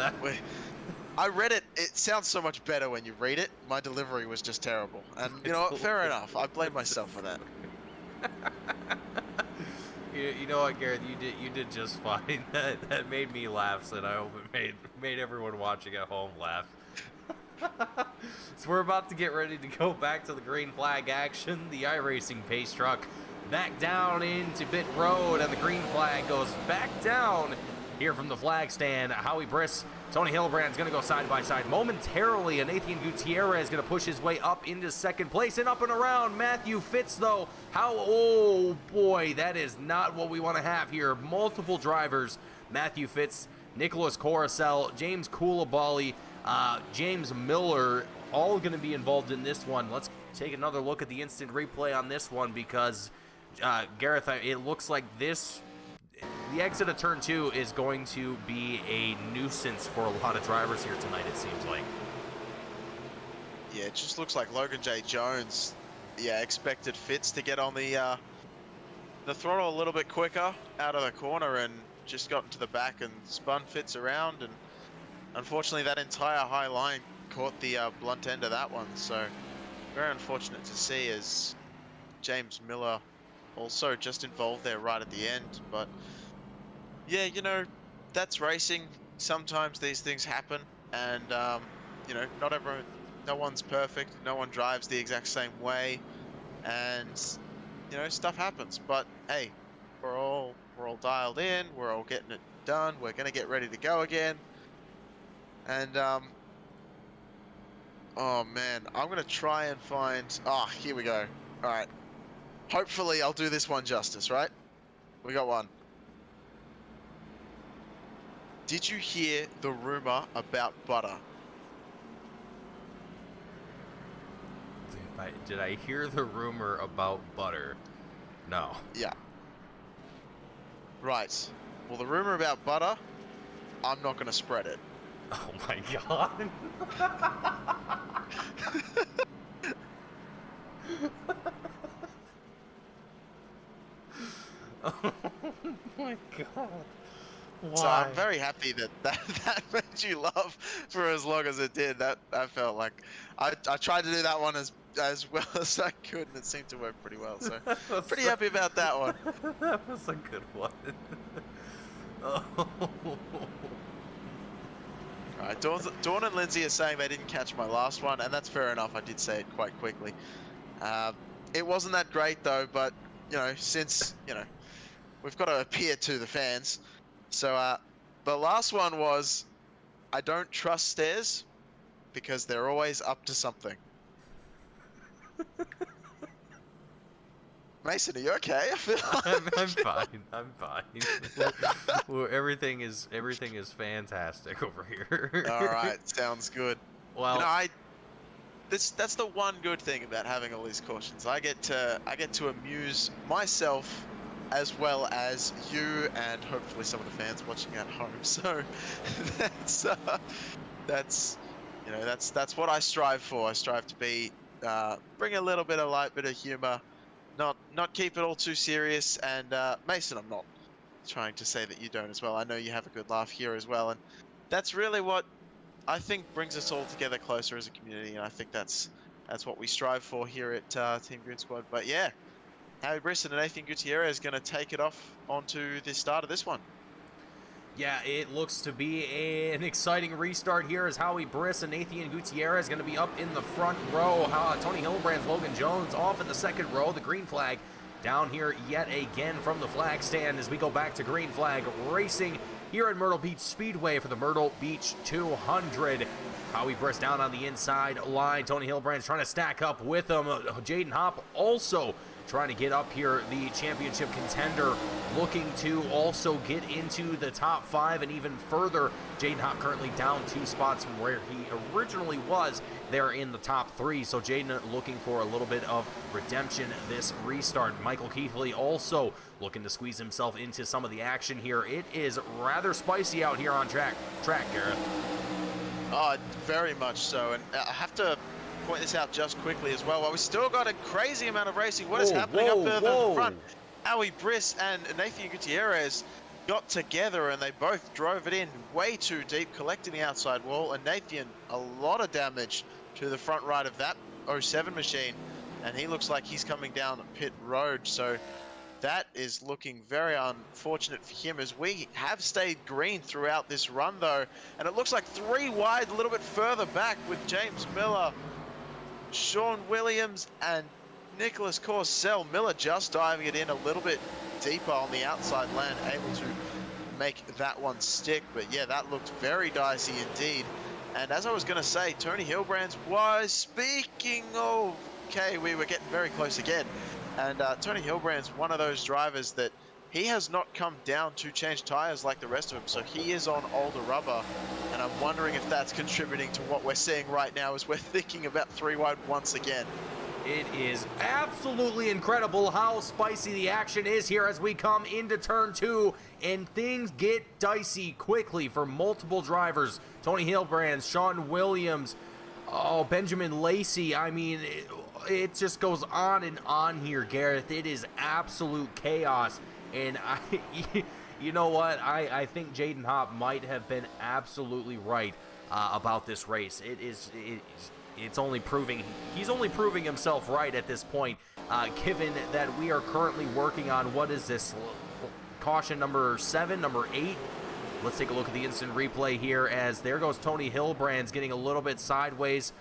I read it. It sounds so much better when you read it. My delivery was just terrible. And you know what? Fair enough. I blame myself for that. You know what, Gareth? You did just fine. That made me laugh, and I hope it made everyone watching at home laugh. So we're about to get ready to go back to the green flag action. The iRacing pace truck back down into pit road, and the green flag goes back down here from the flag stand. Howie Briss, Tony Hillebrand's going to go side by side momentarily, and Nathan Gutierrez is going to push his way up into 2nd place and up and around. Matthew Fitz, though, oh boy, that is not what we want to have here. Multiple drivers, Matthew Fitz, Nicholas Coruscant, James Koulibaly, James Miller, all going to be involved in this one. Let's take another look at the instant replay on this one, because Gareth, it looks like the exit of turn 2 is going to be a nuisance for a lot of drivers here tonight, it seems like. Yeah, it just looks like Logan J. Jones, expected Fitz to get on the throttle a little bit quicker out of the corner, and just got into the back and spun Fitz around, and unfortunately that entire high line caught the blunt end of that one. So very unfortunate to see, as James Miller also just involved there right at the end. But yeah, you know, that's racing. Sometimes these things happen, and you know, no one's perfect, no one drives the exact same way, and you know, stuff happens. But hey, we're all dialed in, we're all getting it done, we're gonna get ready to go again. And oh man, I'm gonna try and find, here we go. All right, hopefully I'll do this one justice, right? We got one. Did you hear the rumor about butter? Did I hear the rumor about butter? No. Yeah. Right. Well, the rumor about butter, I'm not going to spread it. Oh my god. Oh my god. Why? So I'm very happy that that made you laugh for as long as it did. That felt like I tried to do that one as well as I could, and it seemed to work pretty well. So pretty happy about that one. That was a good one. Oh. Alright, Dawn and Lindsay are saying they didn't catch my last one, and that's fair enough. I did say it quite quickly. It wasn't that great though, but you know, since we've got to appear to the fans. So the last one was, I don't trust stairs because they're always up to something. Mason, are you okay? I feel like... I'm fine. I'm fine. Well, everything is fantastic over here. All right, sounds good. Well, you know, that's the one good thing about having all these cautions. I get to amuse myself as well as you and hopefully some of the fans watching at home. So that's what I strive for. I strive to be bring a little bit of light, bit of humor, not keep it all too serious. And Mason, I'm not trying to say that you don't as well. I know you have a good laugh here as well, and that's really what I think brings us all together closer as a community. And I think that's what we strive for here at Team Goon Squad. But yeah, Howie Brisson and Nathan Gutierrez going to take it off onto the start of this one. yeah, it looks to be an exciting restart here as Howie Briss and Nathan Gutierrez going to be up in the front row. Tony Hillbrand's Logan Jones off in the second row. The green flag down here yet again from the flag stand as we go back to green flag racing here at Myrtle Beach Speedway for the Myrtle Beach 200. Howie Briss down on the inside line. Tony Hillbrand's trying to stack up with him. Jaden Hopp also trying to get up here, the championship contender, looking to also get into the top 5 and even further. Jaden Hopp currently down 2 spots from where he originally was there in the top 3. So Jaden looking for a little bit of redemption this restart. Michael Keithley also looking to squeeze himself into some of the action here. It is rather spicy out here on track, Gareth. Oh, very much so. And I have to point this out just quickly as well. While we still got a crazy amount of racing, what is happening up there in the front? Howie Briss and Nathan Gutierrez got together and they both drove it in way too deep, collecting the outside wall. And Nathan, a lot of damage to the front right of that 07 machine. And he looks like he's coming down pit road. So that is looking very unfortunate for him, as we have stayed green throughout this run though. And it looks like 3 wide, a little bit further back with James Miller, Sean Williams and Nicholas Corsell. Miller just diving it in a little bit deeper on the outside lane, able to make that one stick. But yeah, that looked very dicey indeed. And as I was going to say, Tony Hillbrand's was, speaking of, okay, we were getting very close again. And Tony Hillbrand's one of those drivers that he has not come down to change tires like the rest of them. So he is on older rubber. And I'm wondering if that's contributing to what we're seeing right now as we're thinking about 3 wide once again. It is absolutely incredible how spicy the action is here as we come into turn 2, and things get dicey quickly for multiple drivers. Tony Hillbrand, Sean Williams, Benjamin Lacey. I mean, it just goes on and on here, Gareth. It is absolute chaos. And you know what? I think Jaden Hopp might have been absolutely right about this race. It's only proving, he's only proving himself right at this point, given that we are currently working on, what is this, caution number 7, number 8? Let's take a look at the instant replay here as there goes Tony Hillbrand's getting a little bit sideways.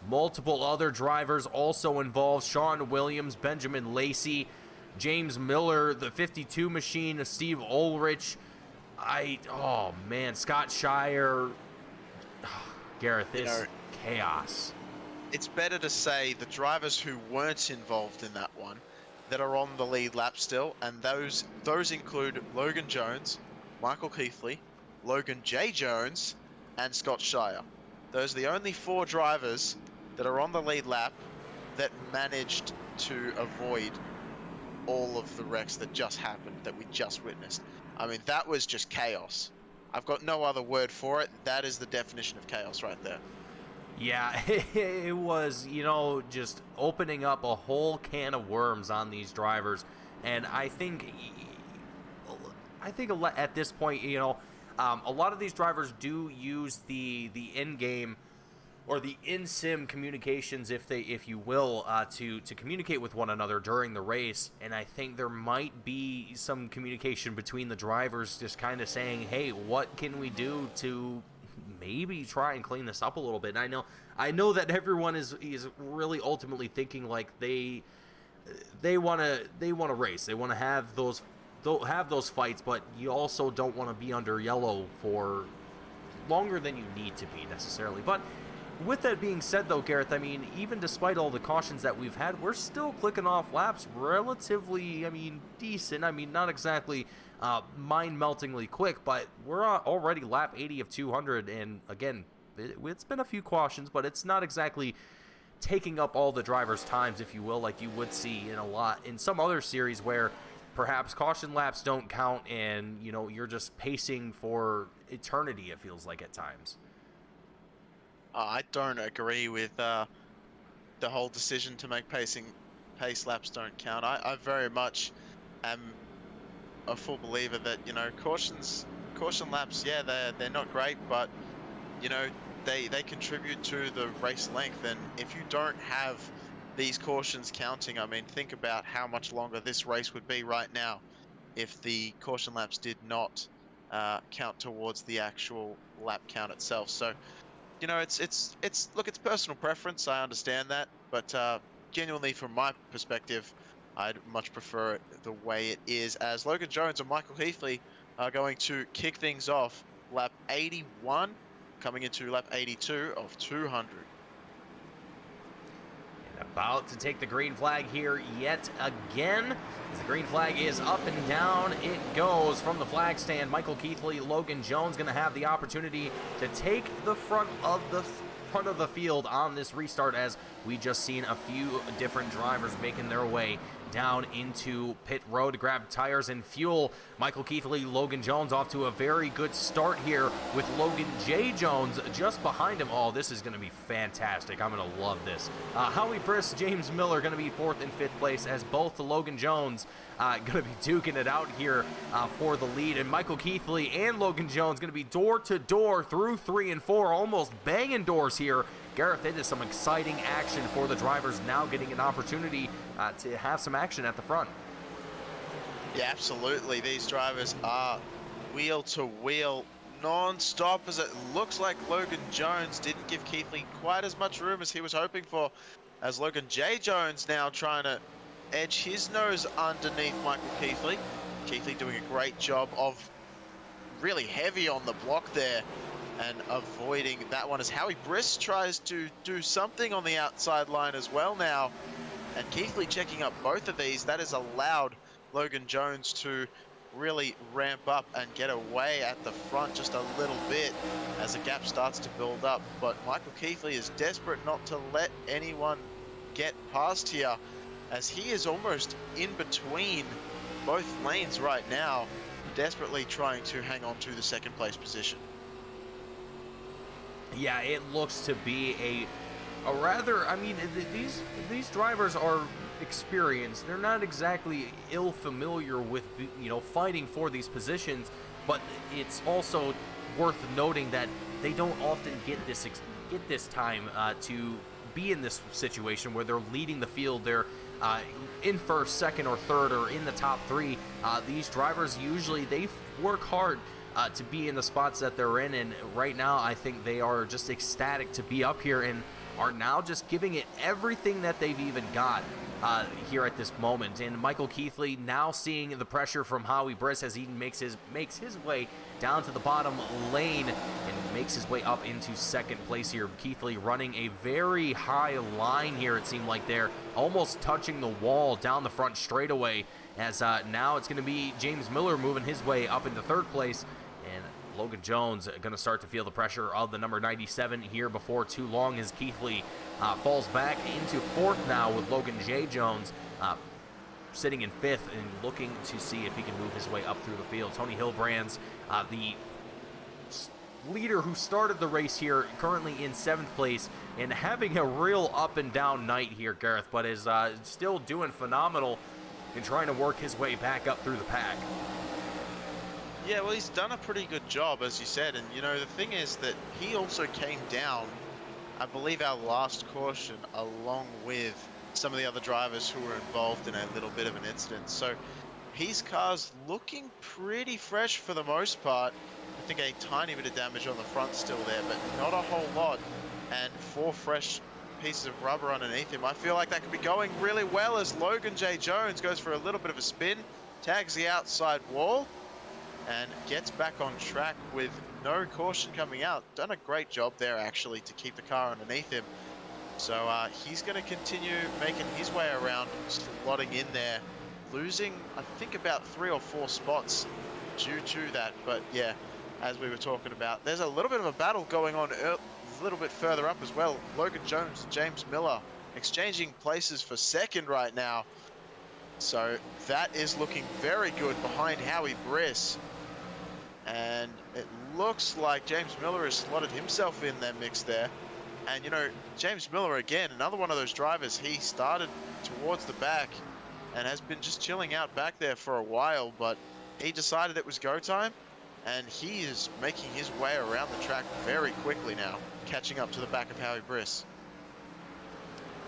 Multiple other drivers also involved. Sean Williams, Benjamin Lacey, James Miller, the 52 machine, Steve Ulrich. Oh man, Scott Shire. Gareth, this chaos. It's better to say the drivers who weren't involved in that one that are on the lead lap still, and those include Logan Jones, Michael Keithley, Logan J. Jones, and Scott Shire. Those are the only 4 drivers that are on the lead lap that managed to avoid all of the wrecks that just happened, that we just witnessed. I mean, that was just chaos. I've got no other word for it. That is the definition of chaos right there. Yeah, it was, you know, just opening up a whole can of worms on these drivers. And I think at this point, you know, a lot of these drivers do use the in-game or the in-sim communications, if you will, to communicate with one another during the race. And I think there might be some communication between the drivers, just kind of saying, hey, what can we do to maybe try and clean this up a little bit? And I know that everyone is really ultimately thinking like they want to race, they want to have those fights, but you also don't want to be under yellow for longer than you need to be necessarily. But with that being said, though, Gareth, I mean, even despite all the cautions that we've had, we're still clicking off laps relatively, I mean, decent. I mean, not exactly mind-meltingly quick, but we're already lap 80 of 200, and again, it's been a few cautions, but it's not exactly taking up all the drivers' times, if you will, like you would see in some other series where perhaps caution laps don't count, and, you know, you're just pacing for eternity, it feels like at times. I don't agree with the whole decision to make pace laps don't count. I very much am a full believer that, you know, caution laps, yeah, they're not great, but, you know, they contribute to the race length. And if you don't have these cautions counting, I mean, think about how much longer this race would be right now if the caution laps did not count towards the actual lap count itself. So, you know, look, it's personal preference. I understand that, but genuinely, from my perspective, I'd much prefer it the way it is, as Logan Jones and Michael Heathley are going to kick things off lap 81, coming into lap 82 of 200. About to take the green flag here yet again. As the green flag is up and down, it goes from the flag stand. Michael Keithley, Logan Jones going to have the opportunity to take the front of the field on this restart, as we just seen a few different drivers making their way down into pit road to grab tires and fuel. Michael Keithley, Logan Jones off to a very good start here with Logan J. Jones just behind him. Oh, this is going to be fantastic. I'm going to love this. Howie Briss, James Miller going to be 4th and 5th place, as both the Logan Jones going to be duking it out here for the lead. And Michael Keithley and Logan Jones going to be door to door through 3 and 4, almost banging doors here. Gareth, it is some exciting action for the drivers now getting an opportunity to have some action at the front. Yeah, absolutely. These drivers are wheel to wheel non-stop, as it looks like Logan Jones didn't give Keithley quite as much room as he was hoping for, as Logan J. Jones now trying to edge his nose underneath Michael Keithley. Keithley doing a great job of really heavy on the block there and avoiding that one, as Howie Briss tries to do something on the outside line as well now. And Keithley checking up both of these. That has allowed Logan Jones to really ramp up and get away at the front just a little bit as the gap starts to build up. But Michael Keithley is desperate not to let anyone get past here, as he is almost in between both lanes right now, desperately trying to hang on to the second place position. Yeah, it looks to be a rather, I mean, these drivers are experienced. They're not exactly ill-familiar with, you know, fighting for these positions, but it's also worth noting that they don't often get this time to be in this situation where they're leading the field. They're in first, second, or third, or in the top 3. These drivers usually, they work hard to be in the spots that they're in, and right now I think they are just ecstatic to be up here and are now just giving it everything that they've even got here at this moment. And Michael Keithley now seeing the pressure from Howie Briss as he makes his way down to the bottom lane and makes his way up into second place here. Keithley running a very high line here, it seemed like they're almost touching the wall down the front straightaway, as now it's going to be James Miller moving his way up into third place. And Logan Jones going to start to feel the pressure of the number 97 here before too long, as Keithley falls back into fourth now with Logan J. Jones sitting in 5th and looking to see if he can move his way up through the field. Tony Hilbrands, the leader who started the race here, currently in 7th place and having a real up and down night here, Gareth, but is still doing phenomenal in trying to work his way back up through the pack. Yeah, well, he's done a pretty good job, as you said, and you know, the thing is that he also came down, I believe, our last caution along with some of the other drivers who were involved in a little bit of an incident. So his car's looking pretty fresh for the most part. I think a tiny bit of damage on the front still there, but not a whole lot. And 4 fresh pieces of rubber underneath him. I feel like that could be going really well as Logan J. Jones goes for a little bit of a spin, tags the outside wall, and gets back on track with no caution coming out. Done a great job there, actually, to keep the car underneath him. So he's going to continue making his way around, slotting in there, losing, I think, about 3 or 4 spots due to that. But yeah, as we were talking about, there's a little bit of a battle going on a little bit further up as well. Logan Jones and James Miller exchanging places for 2nd right now. So that is looking very good behind Howie Briss. And it looks like James Miller has slotted himself in their mix there. And, you know, James Miller, again, another one of those drivers. He started towards the back and has been just chilling out back there for a while, but he decided it was go time, and he is making his way around the track very quickly now, catching up to the back of Howie Briss.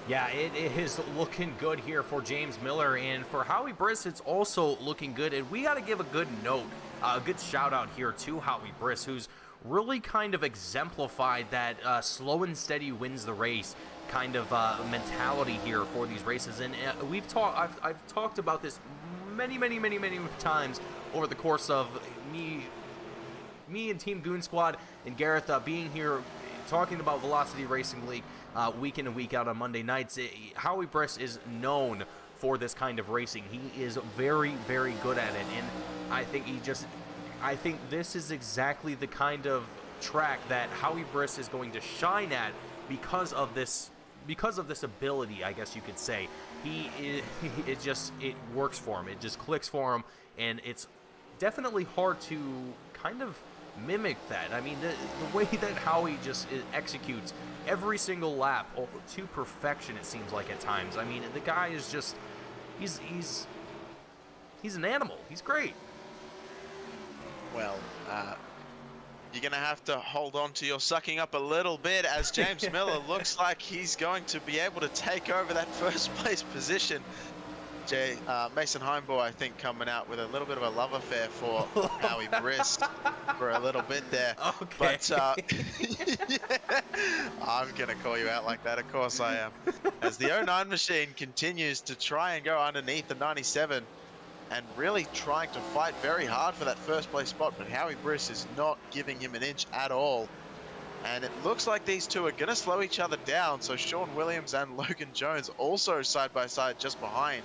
Yeah, it is looking good here for James Miller, and for Howie Briss, it's also looking good. And we got to give a good note, a good shout out here to Howie Briss, who's really kind of exemplified that slow and steady wins the race kind of mentality here for these races. And I've talked about this many times over the course of me and Team Goon Squad and Gareth being here talking about Velocity Racing League week in and week out on Monday nights. Howie Briss is known for this kind of racing. He is very good at it, and I think this is exactly the kind of track that Howie Briss is going to shine at because of this ability, I guess you could say. It works for him. It just clicks for him, and it's definitely hard to kind of mimic that. I mean, the way that Howie just executes every single lap to perfection, it seems like at times. I mean, the guy is just he's an animal. He's great. Well, you're going to have to hold on to your sucking up a little bit, as James Miller looks like he's going to be able to take over that 1st place position. Mason Heimbo, I think, coming out with a little bit of a love affair for Howie Briss for a little bit there. Okay. But yeah, I'm going to call you out like that. Of course I am. As the 09 machine continues to try and go underneath the 97 and really trying to fight very hard for that 1st place spot, but Howie Briss is not giving him an inch at all. And it looks like these two are going to slow each other down. So Sean Williams and Logan Jones also side by side just behind.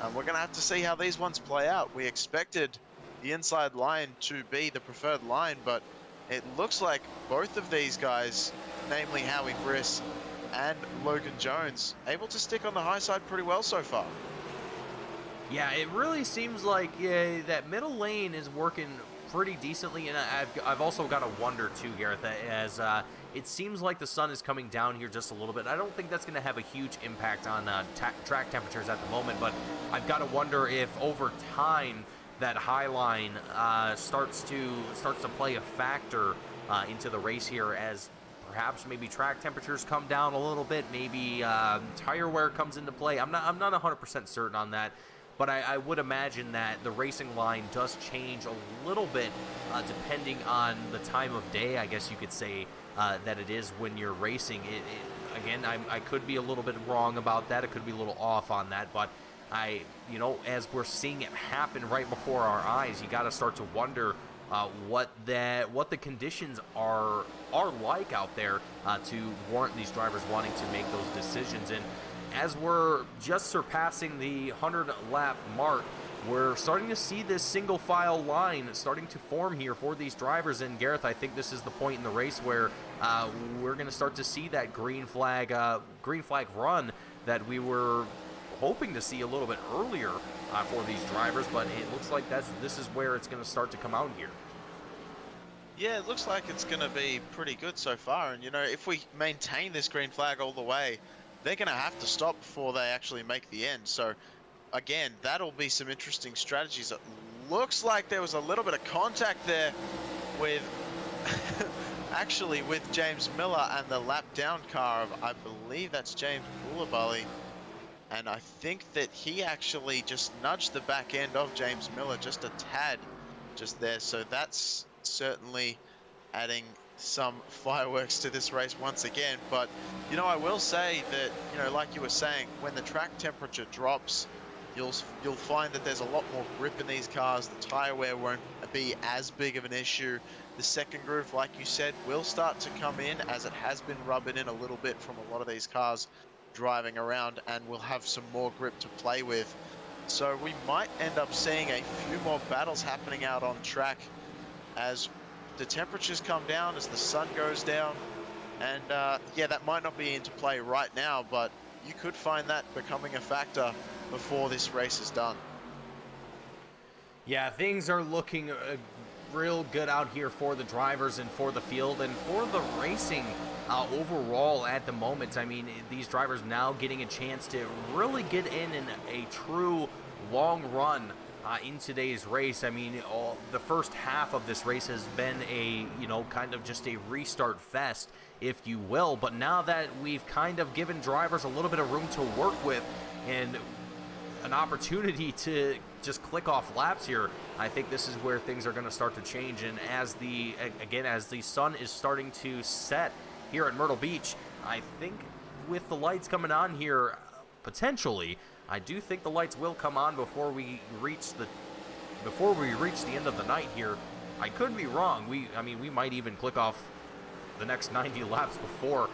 We're going to have to see how these ones play out. We expected the inside line to be the preferred line, but it looks like both of these guys, namely Howie Briss and Logan Jones, able to stick on the high side pretty well so far. Yeah, it really seems like that middle lane is working pretty decently, and I've also got to wonder too, Gareth, as it seems like the sun is coming down here just a little bit. I don't think that's going to have a huge impact on track temperatures at the moment, but I've got to wonder if over time that high line starts to play a factor into the race here, as perhaps maybe track temperatures come down a little bit, maybe tire wear comes into play. I'm not 100% certain on that. But I would imagine that the racing line does change a little bit depending on the time of day, I guess you could say, that it is when you're racing. Again, I could be a little bit wrong about that. It could be a little off on that. But as we're seeing it happen right before our eyes, you got to start to wonder what the conditions are like out there to warrant these drivers wanting to make those decisions. And as we're just surpassing the 100-lap mark, we're starting to see this single file line starting to form here for these drivers. And Gareth, I think this is the point in the race where we're going to start to see that green flag run that we were hoping to see a little bit earlier for these drivers, but it looks like this is where it's going to start to come out here. Yeah, it looks like it's going to be pretty good so far. And, you know, if we maintain this green flag all the way, they're going to have to stop before they actually make the end. So, again, that'll be some interesting strategies. It looks like there was a little bit of contact there with, actually with James Miller and the lap down car of, I believe that's James Koulibaly. And I think that he actually just nudged the back end of James Miller just a tad just there. So that's certainly adding some fireworks to this race once again. But, you know, I will say that, you know, like you were saying, when the track temperature drops, you'll find that there's a lot more grip in these cars. The tire wear won't be as big of an issue. The second groove, like you said, will start to come in, as it has been rubbing in a little bit from a lot of these cars driving around, and we'll have some more grip to play with. So we might end up seeing a few more battles happening out on track as the temperatures come down, as the sun goes down. And yeah, that might not be into play right now, but you could find that becoming a factor before this race is done. Yeah, things are looking real good out here for the drivers and for the field and for the racing overall at the moment. I mean, these drivers now getting a chance to really get in a true long run in today's race. I mean, the first half of this race has been a, you know, kind of just a restart fest, if you will. But now that we've kind of given drivers a little bit of room to work with and an opportunity to just click off laps here, I think this is where things are going to start to change. And as the sun is starting to set here at Myrtle Beach, I think with the lights coming on here, potentially, I do think the lights will come on before we reach the end of the night here. I could be wrong. We might even click off the next 90 laps before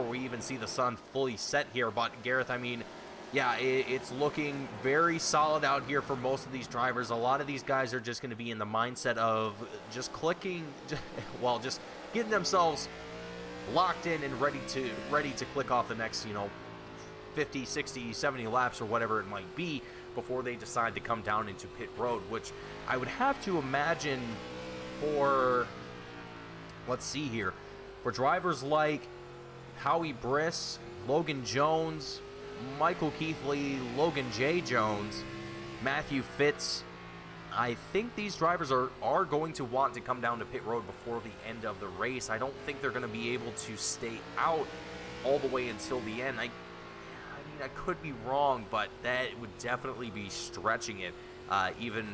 we even see the sun fully set here. But Gareth, I mean, yeah, it's looking very solid out here for most of these drivers. A lot of these guys are just going to be in the mindset of just clicking, well, just getting themselves locked in and ready to click off the next, you know, 50, 60, 70 laps or whatever it might be before they decide to come down into pit road, which I would have to imagine for, let's see here, for drivers like Howie Briss, Logan Jones, Michael Keithley, Logan J. Jones, Matthew Fitz, I think these drivers are going to want to come down to pit road before the end of the race. I don't think they're going to be able to stay out all the way until the end. I mean, I could be wrong, but that would definitely be stretching it, even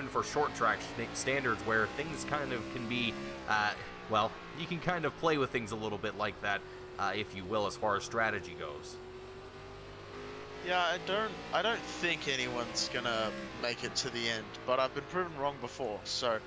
for short track standards, where things kind of can be, well, you can kind of play with things a little bit like that, if you will, as far as strategy goes. Yeah, I don't think anyone's gonna make it to the end, but I've been proven wrong before, so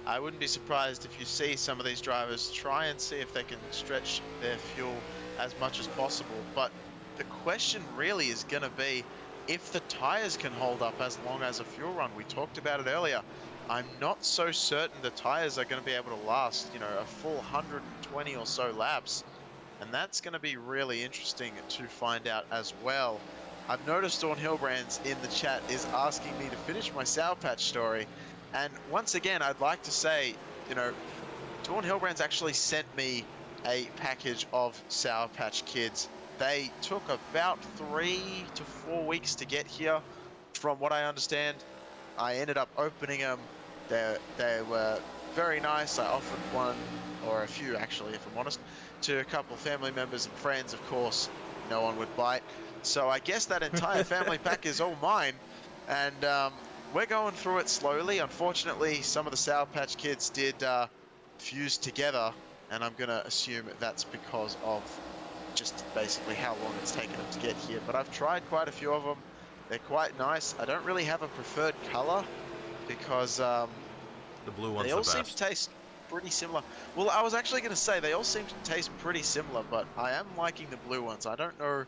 I wouldn't be surprised if you see some of these drivers try and see if they can stretch their fuel as much as possible. But the question really is gonna be if the tires can hold up as long as a fuel run. We talked about it earlier. I'm not so certain the tires are gonna be able to last, you know, a full 120 or so laps, and that's gonna be really interesting to find out as well. I've noticed Dawn Hillbrands in the chat is asking me to finish my Sour Patch story. And once again, I'd like to say, you know, Dawn Hillbrands actually sent me a package of Sour Patch Kids. They took about 3 to 4 weeks to get here, from what I understand. I ended up opening them. They were very nice. I offered one, or a few actually, if I'm honest, to a couple family members and friends. Of course, no one would bite. So I guess that entire family pack is all mine, and we're going through it slowly. Unfortunately, some of the Sour Patch Kids did fuse together, and I'm going to assume that's because of just basically how long it's taken them to get here. But I've tried quite a few of them. They're quite nice. I don't really have a preferred color because the blue one's they all the seem best. to taste pretty similar. Well, I was actually going to say they all seem to taste pretty similar, but I am liking the blue ones. I don't know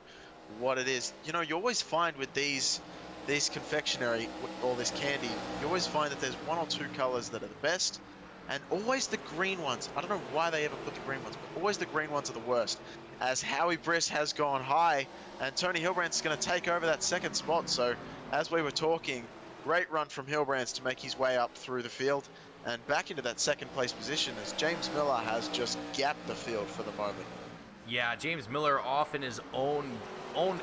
what it is. You know, you always find with these confectionery, all this candy, you always find that there's 1 or 2 colors that are the best, And always the green ones. I don't know why they ever put the green ones, but always the green ones are the worst. As Howie Briss has gone high, and Tony Hilbrandt's going to take over that second spot. So, as we were talking, great run from Hilbrandts to make his way up through the field and back into that second place position as James Miller has just gapped the field for the moment. Yeah, James Miller off in his own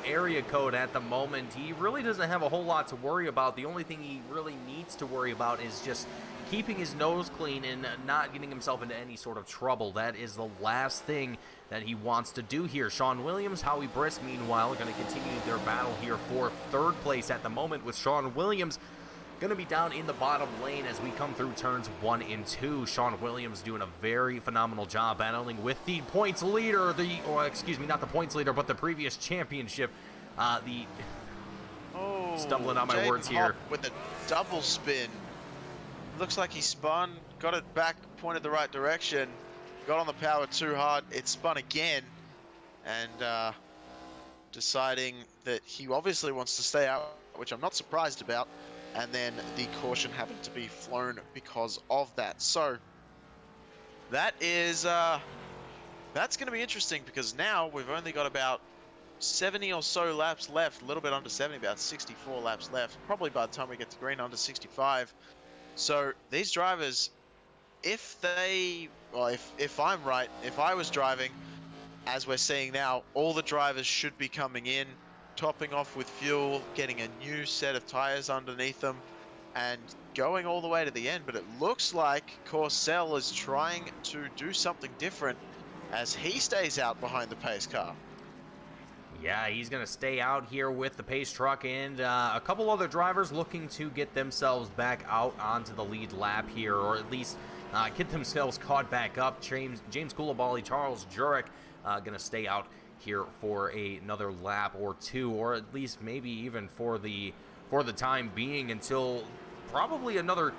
area code at the moment. He really doesn't have a whole lot to worry about. The only thing he really needs to worry about is just keeping his nose clean and not getting himself into any sort of trouble. That is the last thing that he wants to do here. Sean Williams, Howie Briss, meanwhile, are going to continue their battle here for third place at the moment, with Sean Williams going to be down in the bottom lane as we come through turns 1 and 2. Sean Williams doing a very phenomenal job battling with the points leader, excuse me, not the points leader, but the previous championship. Stumbling on my Jaden words here. Hopp with a double spin. Looks like he spun, got it back, pointed the right direction, got on the power too hard, it spun again, and deciding that he obviously wants to stay out, which I'm not surprised about, and then the caution having to be flown because of that. So that is that's going to be interesting, because now we've only got about 70 or so laps left, a little bit under 70, about 64 laps left, probably by the time we get to green under 65. So these drivers, if I'm right, if I was driving, as we're seeing now, all the drivers should be coming in, topping off with fuel, getting a new set of tires underneath them, and going all the way to the end. But it looks like Corcel is trying to do something different as he stays out behind the pace car. Yeah, he's going to stay out here with the pace truck, and a couple other drivers looking to get themselves back out onto the lead lap here, or at least get themselves caught back up. James Coulibaly, Charles Jurek going to stay out here for another lap or two, or at least maybe even for the time being, until probably another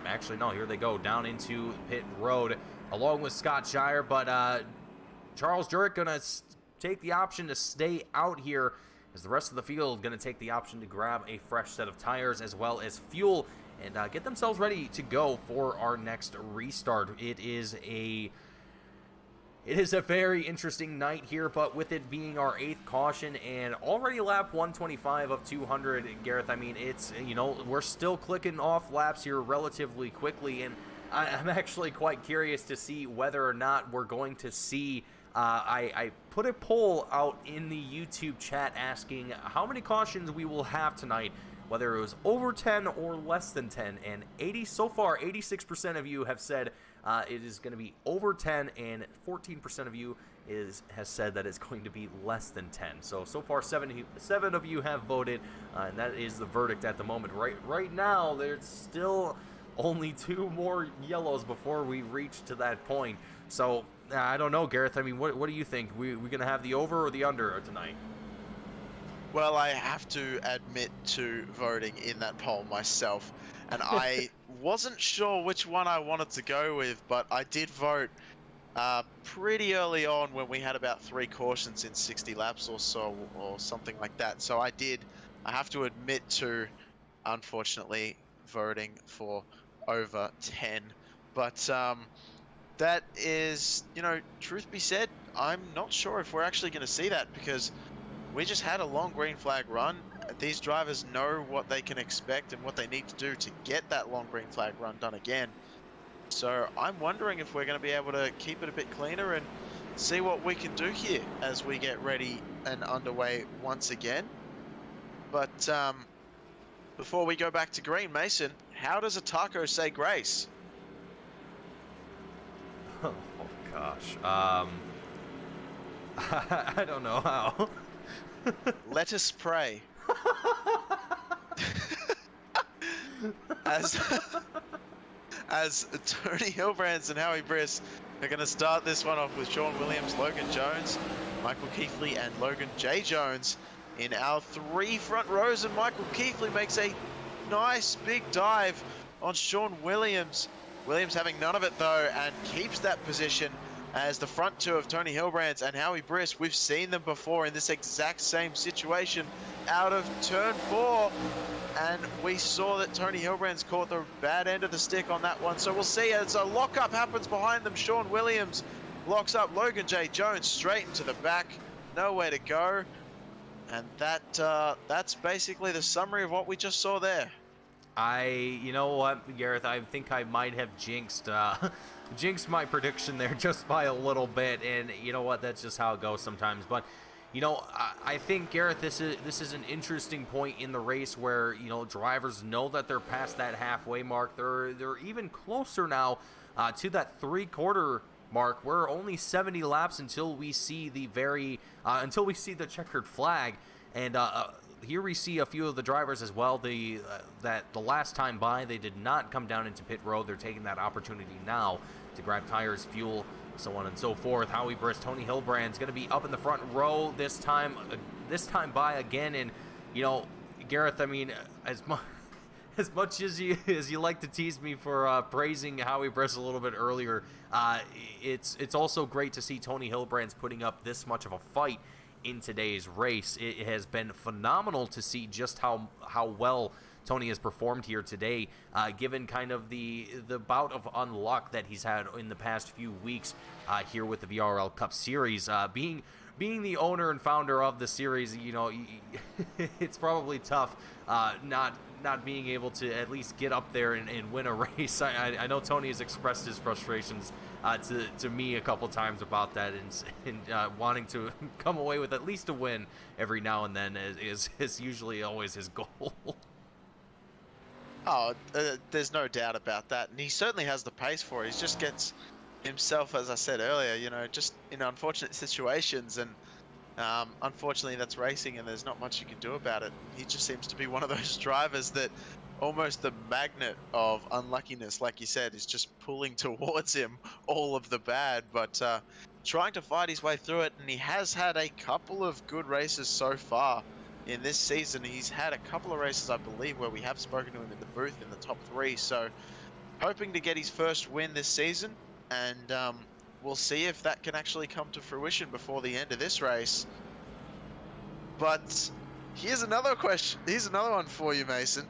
actually no, here they go down into pit road along with Scott Shire. But Charles Jurek gonna take the option to stay out here, as the rest of the field going to take the option to grab a fresh set of tires as well as fuel and get themselves ready to go for our next restart. It is a very interesting night here, but with it being our 8th caution and already lap 125 of 200, Gareth, I mean, it's, we're still clicking off laps here relatively quickly, and I'm actually quite curious to see whether or not we're going to see I put a poll out in the YouTube chat asking how many cautions we will have tonight, whether it was over 10 or less than 10, and 86% of you have said it is going to be over 10, and 14% of you has said that it's going to be less than 10. So far 7 of you have voted, and that is the verdict at the moment. Right now, there's still only 2 more yellows before we reach to that point. So I don't know, Gareth. I mean, what do you think? We going to have the over or the under tonight? Well, I have to admit to voting in that poll myself, and I wasn't sure which one I wanted to go with, but I did vote pretty early on when we had about 3 cautions in 60 laps or so, or something like that. So I have to admit to, unfortunately, voting for over 10. But that is, truth be said, I'm not sure if we're actually going to see that, because we just had a long green flag run. These drivers know what they can expect and what they need to do to get that long green flag run done again. So I'm wondering if we're going to be able to keep it a bit cleaner and see what we can do here as we get ready and underway once again. But before we go back to green, Mason, how does a taco say grace? Oh gosh, I don't know how. Let us pray. As Tony Hilbrandts and Howie Briss are going to start this one off with Sean Williams, Logan Jones, Michael Keithley, and Logan J. Jones in our 3 front rows, and Michael Keithley makes a nice big dive on Sean Williams. Williams having none of it though, and keeps that position as the front two of Tony Hilbrand's and Howie Briss, we've seen them before in this exact same situation out of turn 4. And we saw that Tony Hilbrand's caught the bad end of the stick on that one. So we'll see as a lockup happens behind them. Sean Williams locks up Logan J. Jones straight into the back. Nowhere to go. And that's basically the summary of what we just saw there. You know what, Gareth, I think I might have jinxed my prediction there just by a little bit, and you know what, that's just how it goes sometimes. But you know, I think, Gareth, this is an interesting point in the race where, you know, drivers know that they're past that halfway mark. They're even closer now to that three-quarter mark. We're only 70 laps until we see the checkered flag, and here we see a few of the drivers as well. That the last time by, they did not come down into pit road. They're taking that opportunity now to grab tires, fuel, so on and so forth. Howie Briss, Tony Hilbrand's going to be up in the front row this time by again. And you know, Gareth, I mean, as much as you like to tease me for praising Howie Briss a little bit earlier, it's also great to see Tony Hilbrand's putting up this much of a fight in today's race. It has been phenomenal to see just how well Tony has performed here today, given kind of the bout of unluck that he's had in the past few weeks here with the VRL Cup Series. Being the owner and founder of the series, you know, it's probably tough not being able to at least get up there and win a race. I know Tony has expressed his frustrations to me a couple times about that, and wanting to come away with at least a win every now and then is usually always his goal. Oh, there's no doubt about that, and he certainly has the pace for it. He just gets himself, as I said earlier, you know, just in unfortunate situations, and unfortunately that's racing and there's not much you can do about it. He just seems to be one of those drivers that almost the magnet of unluckiness, like you said, is just pulling towards him all of the bad, but trying to fight his way through it. And he has had a couple of good races so far in this season. He's had a couple of races, I believe, where we have spoken to him in the booth in the top 3, so hoping to get his first win this season, and we'll see if that can actually come to fruition before the end of this race. But here's another question. Here's another one for you, Mason.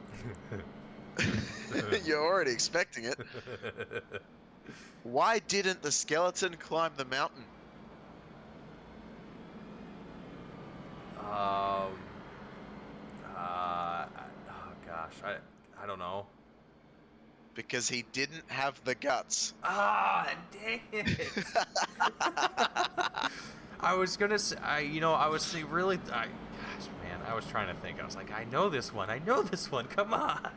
You're already expecting it. Why didn't the skeleton climb the mountain? Oh gosh, I don't know. Because he didn't have the guts. Ah, dang it! I was gonna say, I was trying to think. I was like, I know this one. Come on.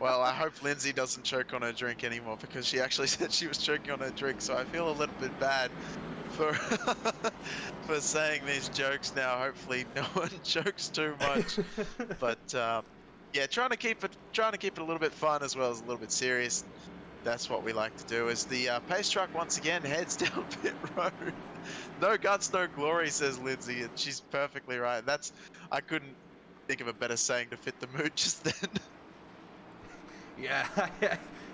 Well, I hope Lindsay doesn't choke on her drink anymore, because she actually said she was choking on her drink, so I feel a little bit bad for for saying these jokes now. Hopefully no one jokes too much. But yeah, trying to keep it a little bit fun as well as a little bit serious. That's what we like to do. As the pace truck once again heads down pit road. No guts, no glory, says Lindsay, and she's perfectly right. I couldn't think of a better saying to fit the mood just then. Yeah,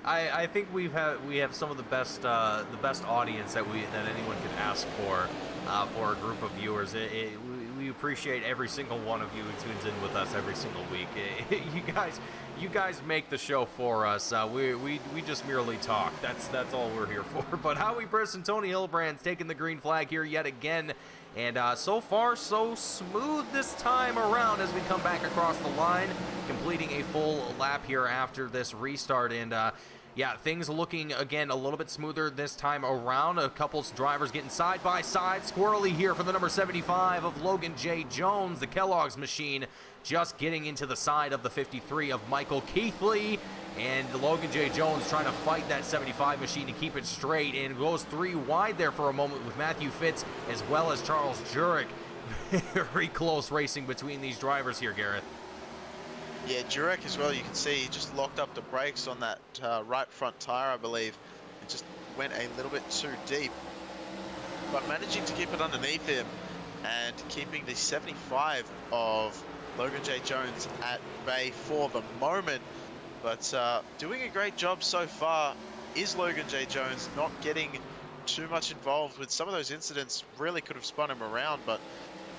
I think we have some of the best audience that anyone could ask for a group of viewers. We appreciate every single one of you who tunes in with us every single week. You guys make the show for us. We just merely talk. That's all we're here for. But Howie Briss and Tony Hilbrand's taking the green flag here yet again. And so far, so smooth this time around as we come back across the line, completing a full lap here after this restart. And yeah, things looking, again, a little bit smoother this time around. A couple drivers getting side by side. Squirrely here for the number 75 of Logan J. Jones, the Kellogg's machine, just getting into the side of the 53 of Michael Keithley. And Logan J. Jones trying to fight that 75 machine to keep it straight, and goes 3 wide there for a moment with Matthew Fitz as well as Charles Jurek. Very close racing between these drivers here, Gareth. Yeah, Jurek as well, you can see he just locked up the brakes on that right front tire, I believe. It just went a little bit too deep. But managing to keep it underneath him and keeping the 75 of Logan J. Jones at bay for the moment. But doing a great job so far is Logan J. Jones not getting too much involved with some of those incidents. Really could have spun him around, but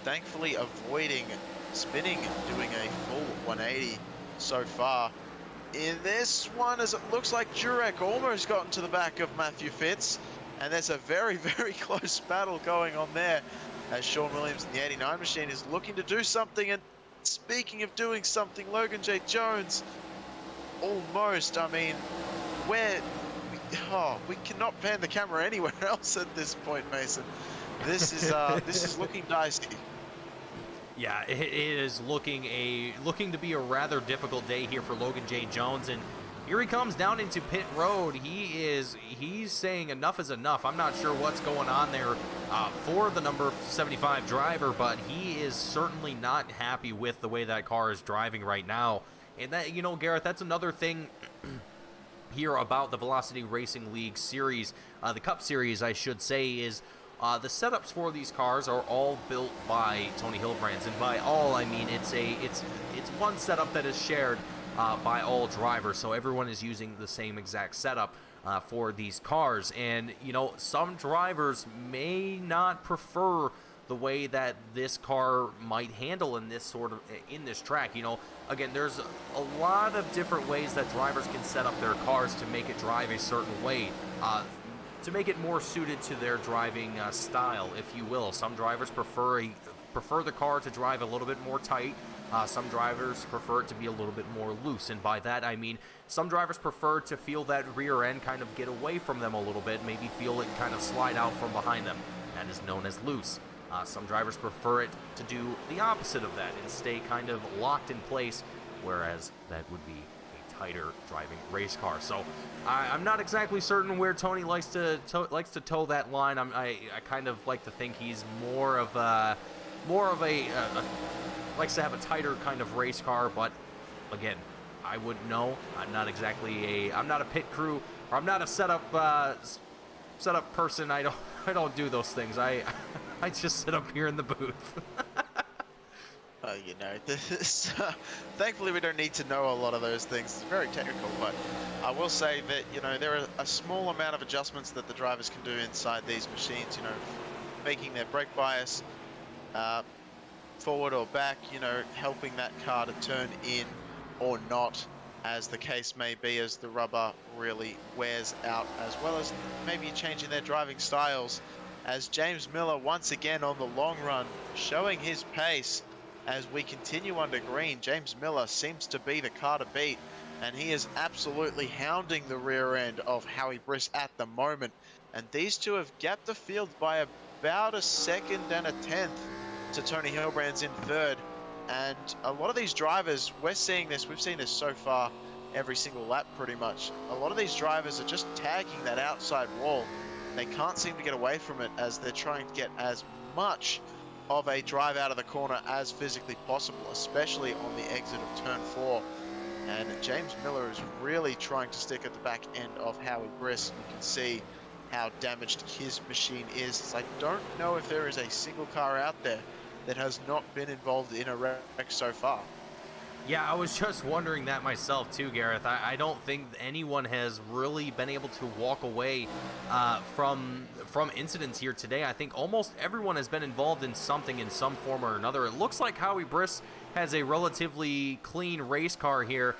thankfully avoiding spinning, doing a full 180 so far. In this one, as it looks like Jurek almost got into the back of Matthew Fitz, and there's a very, very close battle going on there as Sean Williams in the 89 machine is looking to do something. And speaking of doing something, Logan J. Jones almost, I mean, we cannot pan the camera anywhere else at this point, Mason. This is looking dicey. Yeah, it is looking to be a rather difficult day here for Logan J. Jones, and here he comes down into pit road. He's saying enough is enough. I'm not sure what's going on there for the number 75 driver, but he is certainly not happy with the way that car is driving right now. And that, you know, Gareth, that's another thing here about the Velocity Racing League series, the Cup series, I should say, is the setups for these cars are all built by Tony Hilbrands, and by all I mean it's one setup that is shared by all drivers, so everyone is using the same exact setup for these cars. And you know, some drivers may not prefer the way that this car might handle in this track. You know, again, there's a lot of different ways that drivers can set up their cars to make it drive a certain way, to make it more suited to their driving style, if you will. Some drivers prefer the car to drive a little bit more tight. Some drivers prefer it to be a little bit more loose, and by that I mean some drivers prefer to feel that rear end kind of get away from them a little bit, maybe feel it kind of slide out from behind them. That is known as loose. Some drivers prefer it to do the opposite of that and stay kind of locked in place, whereas that would be a tighter driving race car. So I'm not exactly certain where Tony likes to toe that line. I kind of like to think he's more of a likes to have a tighter kind of race car, but again, I wouldn't know. I'm not a pit crew, or I'm not a setup person. I don't do those things. I just sit up here in the booth. You know, thankfully we don't need to know a lot of those things. It's very technical, but I will say that, you know, there are a small amount of adjustments that the drivers can do inside these machines, you know, making their brake bias forward or back, you know, helping that car to turn in or not, as the case may be, as the rubber really wears out, as well as maybe changing their driving styles, as James Miller once again on the long run showing his pace. As we continue under green, James Miller seems to be the car to beat, and he is absolutely hounding the rear end of Howie Briss at the moment. And these two have gapped the field by about a second and a tenth to Tony Hilbrands in third. And a lot of these drivers, we've seen this so far every single lap pretty much. A lot of these drivers are just tagging that outside wall. They can't seem to get away from it, as they're trying to get as much of a drive out of the corner as physically possible, especially on the exit of turn 4. And James Miller is really trying to stick at the back end of Howie Briss. You can see how damaged his machine is. So I don't know if there is a single car out there that has not been involved in a wreck so far. Yeah, I was just wondering that myself too, Gareth. I don't think anyone has really been able to walk away from incidents here today. I think almost everyone has been involved in something in some form or another. It looks like Howie Briss has a relatively clean race car here.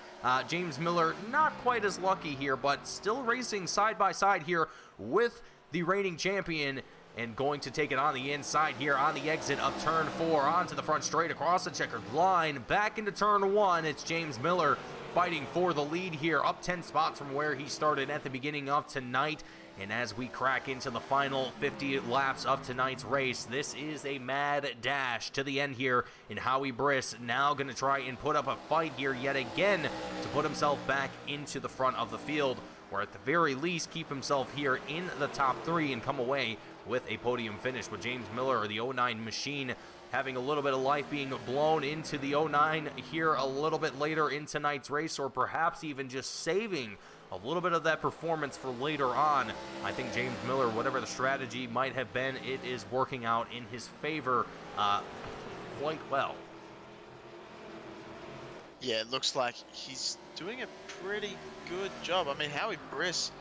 James Miller not quite as lucky here, but still racing side by side here with the reigning champion, and going to take it on the inside here on the exit of turn 4, onto the front straight, across the checkered line, back into turn 1. It's James Miller fighting for the lead here, up 10 spots from where he started at the beginning of tonight. And as we crack into the final 50 laps of tonight's race, this is a mad dash to the end here. And Howie Briss now going to try and put up a fight here yet again to put himself back into the front of the field, or at the very least keep himself here in the top 3 and come away with a podium finish. With James Miller, or the 09 machine, having a little bit of life being blown into the 09 here a little bit later in tonight's race, or perhaps even just saving a little bit of that performance for later on. I think James Miller, whatever the strategy might have been, it is working out in his favor quite well. Yeah, it looks like he's doing a pretty good job. I mean, Howie Briss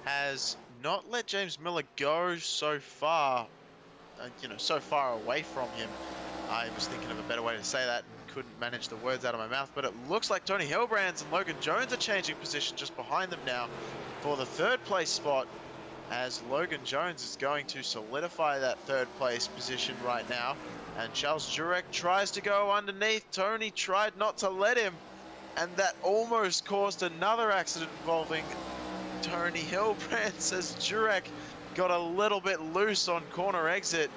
has not let James Miller go so far, so far away from him. I was thinking of a better way to say that and couldn't manage the words out of my mouth, but it looks like Tony Hillbrands and Logan Jones are changing position just behind them now for the third place spot, as Logan Jones is going to solidify that third place position right now. And Charles Jurek tries to go underneath. Tony tried not to let him, and that almost caused another accident involving Tony Hillbrands as Jurek got a little bit loose on corner exit.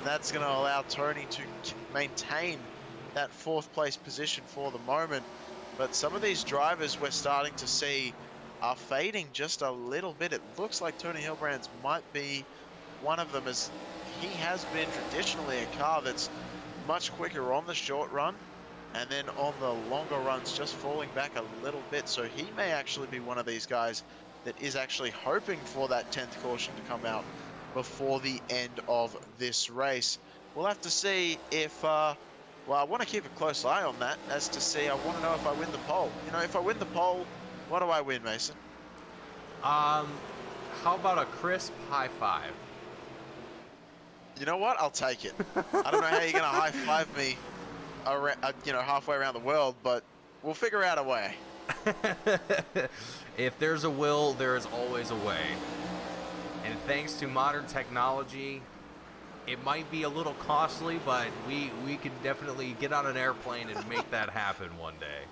That's going to allow Tony to maintain that fourth place position for the moment. But some of these drivers we're starting to see are fading just a little bit. It looks like Tony Hillbrands might be one of them, as he has been traditionally a car that's much quicker on the short run, and then on the longer runs just falling back a little bit. So he may actually be one of these guys that is actually hoping for that 10th caution to come out before the end of this race. We'll have to see if, well, I want to keep a close eye on that, as to see, I want to know if I win the pole. If I win the pole, what do I win, Mason? How about a crisp high five? You know what? I'll take it. I don't know how you're going to high five me, halfway around the world, but we'll figure out a way. If there's a will, there is always a way. And thanks to modern technology, it might be a little costly, but we can definitely get on an airplane and make that happen one day.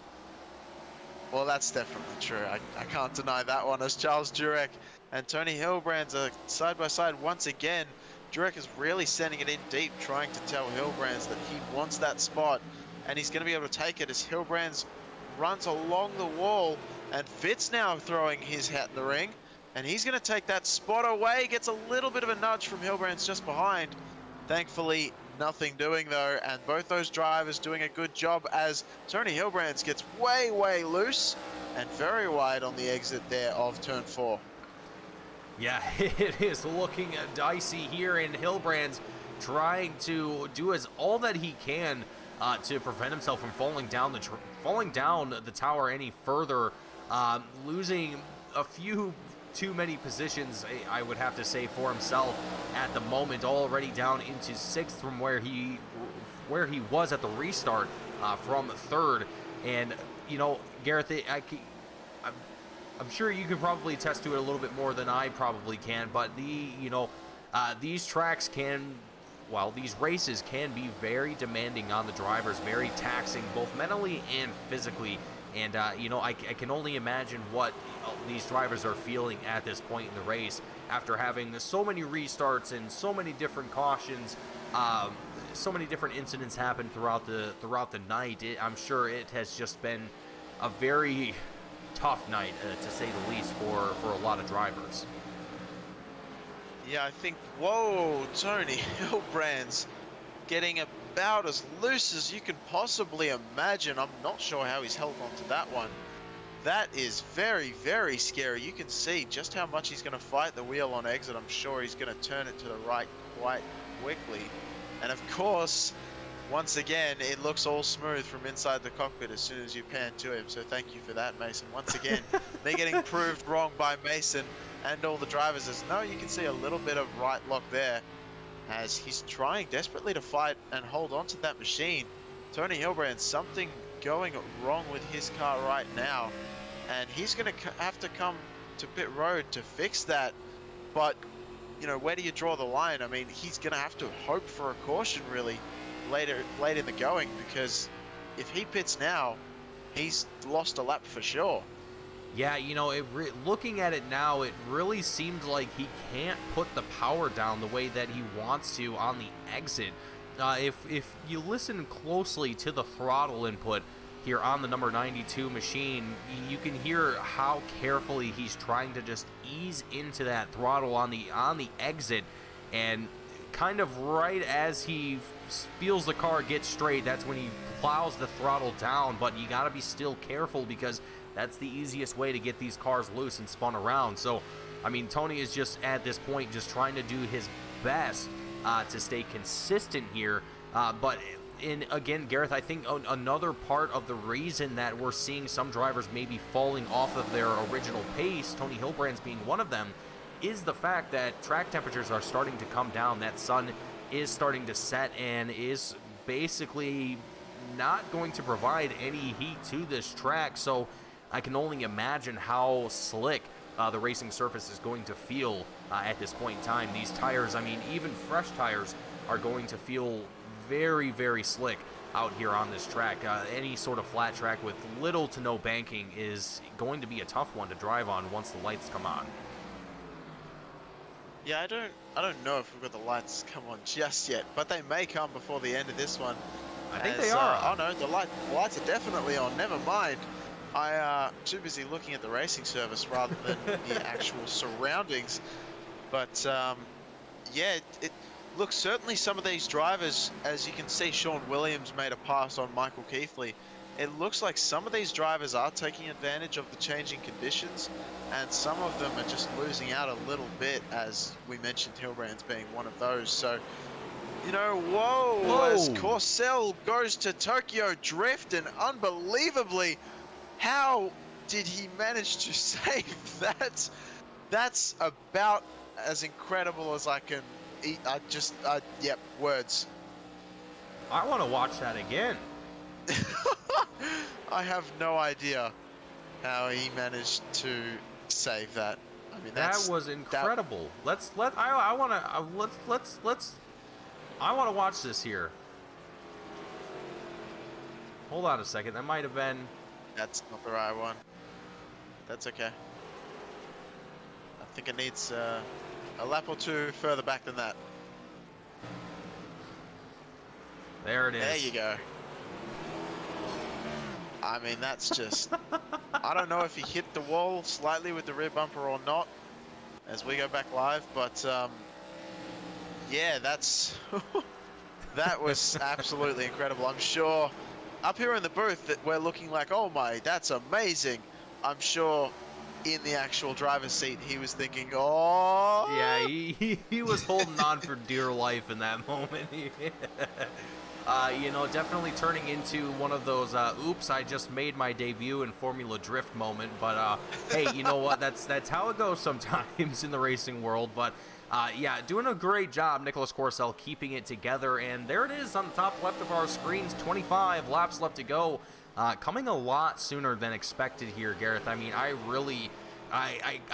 Well, that's definitely true. I can't deny that one, as Charles Jurek and Tony Hillbrands are side by side once again. Jurek is really sending it in deep, trying to tell Hillbrands that he wants that spot, and he's going to be able to take it as Hillbrands runs along the wall, and Fitz now throwing his hat in the ring, and he's going to take that spot away. Gets a little bit of a nudge from Hillbrands just behind. Thankfully, nothing doing though, and both those drivers doing a good job, as Tony Hillbrands gets way, way loose and very wide on the exit there of turn 4. Yeah, it is looking dicey here, and Hillbrands trying to do all that he can to prevent himself from falling down the tower any further, losing a few too many positions, I would have to say, for himself at the moment. Already down into 6th from where he was at the restart, from 3rd. And Gareth, I'm sure you can probably attest to it a little bit more than I probably can, but these tracks these races can be very demanding on the drivers, very taxing both mentally and physically. And I can only imagine what these drivers are feeling at this point in the race, after having so many restarts and so many different cautions, so many different incidents happen throughout the night. I'm sure it has just been a very tough night, to say the least, for a lot of drivers. Yeah, I think, whoa, Tony Hillbrands getting about as loose as you can possibly imagine. I'm not sure how he's held on to that one. That is very, very scary. You can see just how much he's going to fight the wheel on exit. I'm sure he's going to turn it to the right quite quickly. And of course, once again, it looks all smooth from inside the cockpit as soon as you pan to him. So thank you for that, Mason. Once again, they're getting proved wrong by Mason and all the drivers. As no, you can see a little bit of right lock there, as he's trying desperately to fight and hold on to that machine. Tony Hillbrand, something going wrong with his car right now, and he's going to have to come to pit road to fix that. But where do you draw the line? I mean, he's going to have to hope for a caution really late in the going, because if he pits now, he's lost a lap for sure. Yeah, looking at it now, it really seems like he can't put the power down the way that he wants to on the exit. If you listen closely to the throttle input here on the number 92 machine, you can hear how carefully he's trying to just ease into that throttle on the exit, and kind of right as he feels the car get straight, that's when he plows the throttle down. But you got to be still careful, because that's the easiest way to get these cars loose and spun around. So, I mean, Tony is just at this point just trying to do his best to stay consistent here. But And again, Gareth, I think another part of the reason that we're seeing some drivers maybe falling off of their original pace, Tony Hilbrand's being one of them, is the fact that track temperatures are starting to come down. That sun is starting to set and is basically not going to provide any heat to this track. So I can only imagine how slick the racing surface is going to feel at this point in time. These tires, I mean, even fresh tires are going to feel very, very slick out here on this track. Any sort of flat track with little to no banking is going to be a tough one to drive on once the lights come on. Yeah, I don't know if we've got the lights come on just yet, but they may come before the end of this one. I think they are. Oh no, the lights are definitely on. Never mind. I too busy looking at the racing service rather than the actual surroundings. But yeah, look, certainly some of these drivers, as you can see, Sean Williams made a pass on Michael Keithley. It looks like some of these drivers are taking advantage of the changing conditions, and some of them are just losing out a little bit, as we mentioned Hilbrand's being one of those. So, you know, whoa. As Corcel goes to Tokyo Drift, and unbelievably, how did he manage to save that? That's about as incredible as I can eat. Yep, words. I want to watch that again. I have no idea how he managed to save that. I mean, that was incredible. I want to watch this here. Hold on a second. That might have been. That's not the right one. That's okay. I think it needs a lap or two further back than that. There it is. There you go. I mean, that's just... I don't know if he hit the wall slightly with the rear bumper or not as we go back live, but yeah, that's... that was absolutely incredible. I'm sure up here in the booth that we're looking like, oh my, that's amazing. I'm sure in the actual driver's seat he was thinking, oh... Yeah, he was holding on for dear life in that moment. You know, definitely turning into one of those, oops, I just made my debut in Formula Drift moment. But, hey, you know what? That's how it goes sometimes in the racing world. But, yeah, doing a great job, Nicholas Corcel, keeping it together. And there it is on the top left of our screens, 25 laps left to go. Coming a lot sooner than expected here, Gareth. I mean, I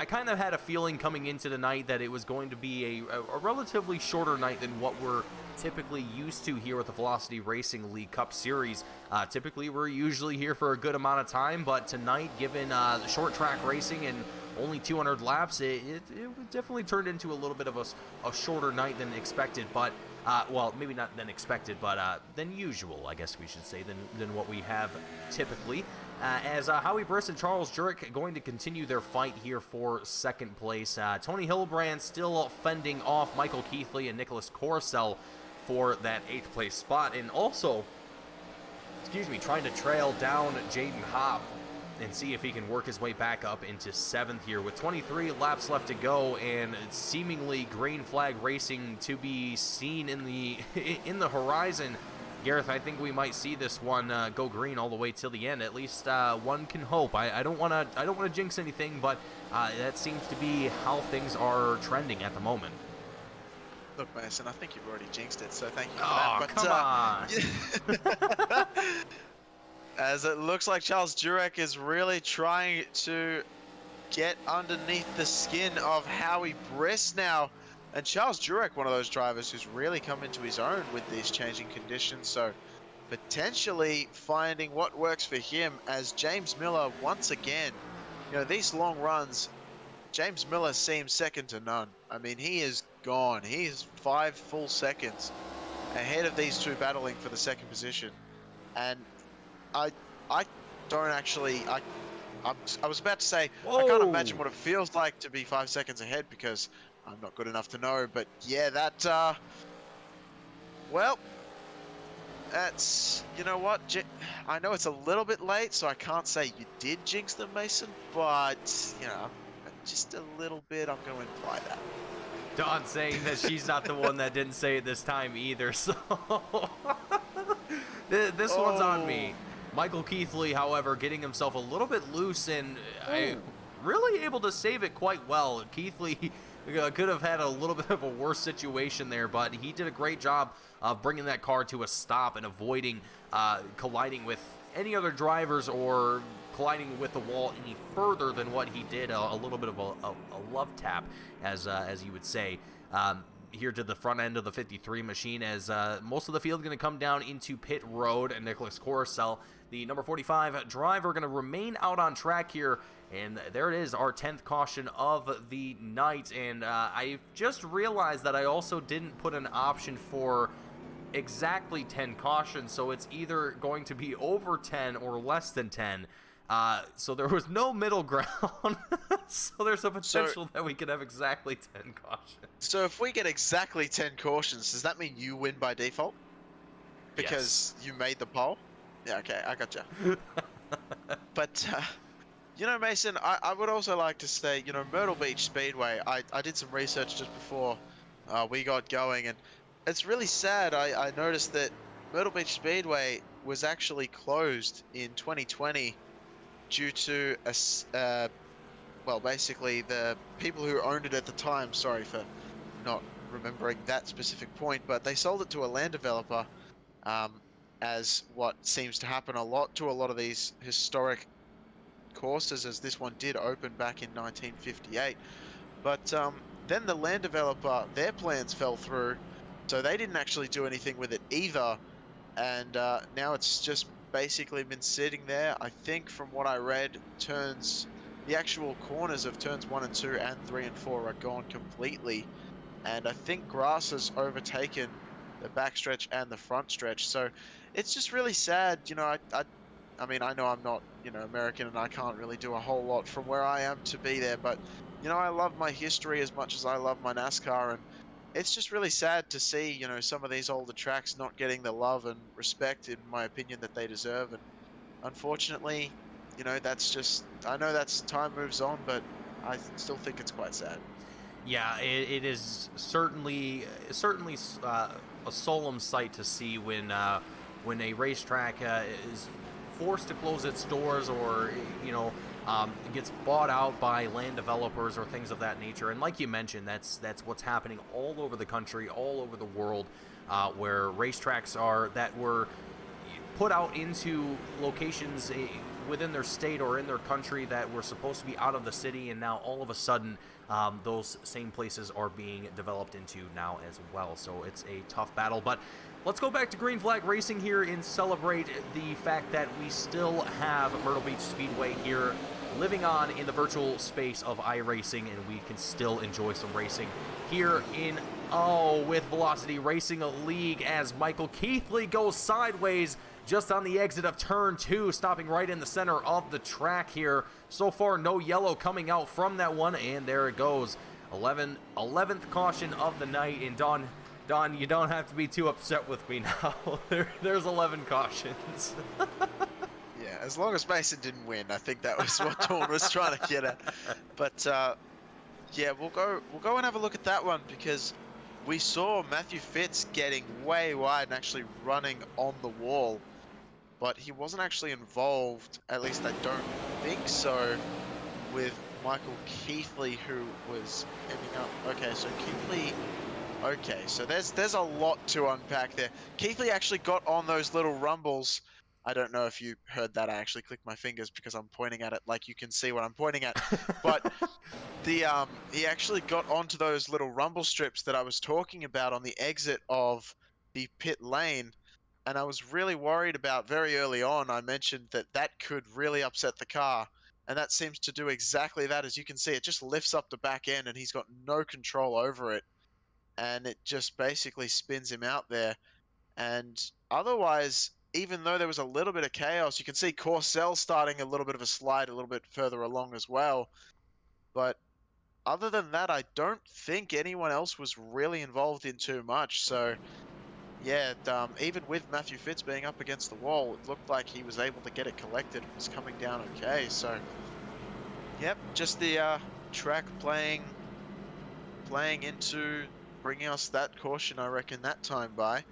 kind of had a feeling coming into the night that it was going to be a relatively shorter night than what we're typically used to here with the Velocity Racing League Cup Series. Typically, we're usually here for a good amount of time, but tonight, given the short track racing and only 200 laps, it definitely turned into a little bit of a shorter night than expected, but well, maybe not than expected, but than usual, I guess we should say, than what we have typically. As Howie Briss and Charles Jurek going to continue their fight here for second place. Tony Hilbrand still fending off Michael Keithley and Nicholas Corcel for that 8th place spot, and also, trying to trail down Jaden Hopp and see if he can work his way back up into 7th here with 23 laps left to go and seemingly green flag racing to be seen in the horizon. Gareth, I think we might see this one go green all the way till the end. At least one can hope. I don't want to jinx anything, but that seems to be how things are trending at the moment. Look, Mason, I think you've already jinxed it, so thank you for that. But, come on. As it looks like Charles Jurek is really trying to get underneath the skin of Howie Briss now. And Charles Jurek, one of those drivers who's really come into his own with these changing conditions, so potentially finding what works for him, as James Miller once again, you know, these long runs, James Miller seems second to none. I mean, he is gone. He is 5 full seconds ahead of these two battling for the second position. And I don't actually, I was about to say, whoa, I can't imagine what it feels like to be 5 seconds ahead, because I'm not good enough to know. But yeah, that, well, that's, you know what, I know it's a little bit late, so I can't say you did jinx them, Mason, but, you know, just a little bit, I'm going to imply that. Dawn saying that she's not the one that didn't say it this time either, so This one's on me. Michael Keithley, however, getting himself a little bit loose and really able to save it quite well. Keithley could have had a little bit of a worse situation there, but he did a great job of bringing that car to a stop and avoiding colliding with any other drivers or colliding with the wall any further than what he did. A little bit of a love tap, as you would say. Here to the front end of the 53 machine, as most of the field going to come down into pit road, and Nicholas Coruscant, the number 45 driver, going to remain out on track here. And there it is, our 10th caution of the night. And I just realized that I also didn't put an option for exactly 10 cautions, so it's either going to be over 10 or less than 10. So there was no middle ground. So there's a potential that we could have exactly 10 cautions. So if we get exactly 10 cautions, does that mean you win by default? Because you made the poll? Yeah, okay, I gotcha. But, you know, Mason, I would also like to say, you know, Myrtle Beach Speedway, I did some research just before we got going, and it's really sad. I noticed that Myrtle Beach Speedway was actually closed in 2020 due to well, basically the people who owned it at the time, sorry for not remembering that specific point, but they sold it to a land developer, as what seems to happen a lot of these historic courses, as this one did open back in 1958. But then the land developer, their plans fell through, so they didn't actually do anything with it either, and now it's just basically been sitting there. I think from what I read, the actual corners of turns 1 and 2 and 3 and 4 are gone completely, and I think grass has overtaken the backstretch and the front stretch. So it's just really sad. You know, I mean, I know I'm not, you know, American, and I can't really do a whole lot from where I am to be there, but you know, I love my history as much as I love my NASCAR, and it's just really sad to see, you know, some of these older tracks not getting the love and respect, in my opinion, that they deserve. And unfortunately, you know, that's just, I know that's, time moves on, but I still think it's quite sad. Yeah, it is certainly a solemn sight to see when a racetrack is forced to close its doors, or you know, gets bought out by land developers or things of that nature. And like you mentioned, that's what's happening all over the country, all over the world, where racetracks that were put out into locations within their state or in their country that were supposed to be out of the city, and now all of a sudden those same places are being developed into now as well. So it's a tough battle, but let's go back to Green Flag Racing here and celebrate the fact that we still have Myrtle Beach Speedway here living on in the virtual space of iRacing, and we can still enjoy some racing here with Velocity Racing League, as Michael Keithley goes sideways just on the exit of turn 2, stopping right in the center of the track here. So far, no yellow coming out from that one, and there it goes. 11th caution of the night. And Don, you don't have to be too upset with me now. There's 11 cautions. Yeah, as long as Mason didn't win, I think that was what Dawn was trying to get at. But yeah, we'll go and have a look at that one, because we saw Matthew Fitz getting way wide and actually running on the wall, but he wasn't actually involved, at least I don't think so, with Michael Keithley, who was ending up... Okay, so Keithley... Okay, so there's a lot to unpack there. Keithley actually got on those little rumbles. I don't know if you heard that. I actually clicked my fingers because I'm pointing at it like you can see what I'm pointing at. But he actually got onto those little rumble strips that I was talking about on the exit of the pit lane. And I was really worried about, very early on, I mentioned that could really upset the car. And that seems to do exactly that. As you can see, it just lifts up the back end and he's got no control over it. And it just basically spins him out there. And otherwise, even though there was a little bit of chaos, you can see Corcel starting a little bit of a slide a little bit further along as well. But other than that, I don't think anyone else was really involved in too much. So yeah, even with Matthew Fitz being up against the wall, it looked like he was able to get it collected and was coming down okay. So yep, just the track playing into bringing us that caution, I reckon, that time by.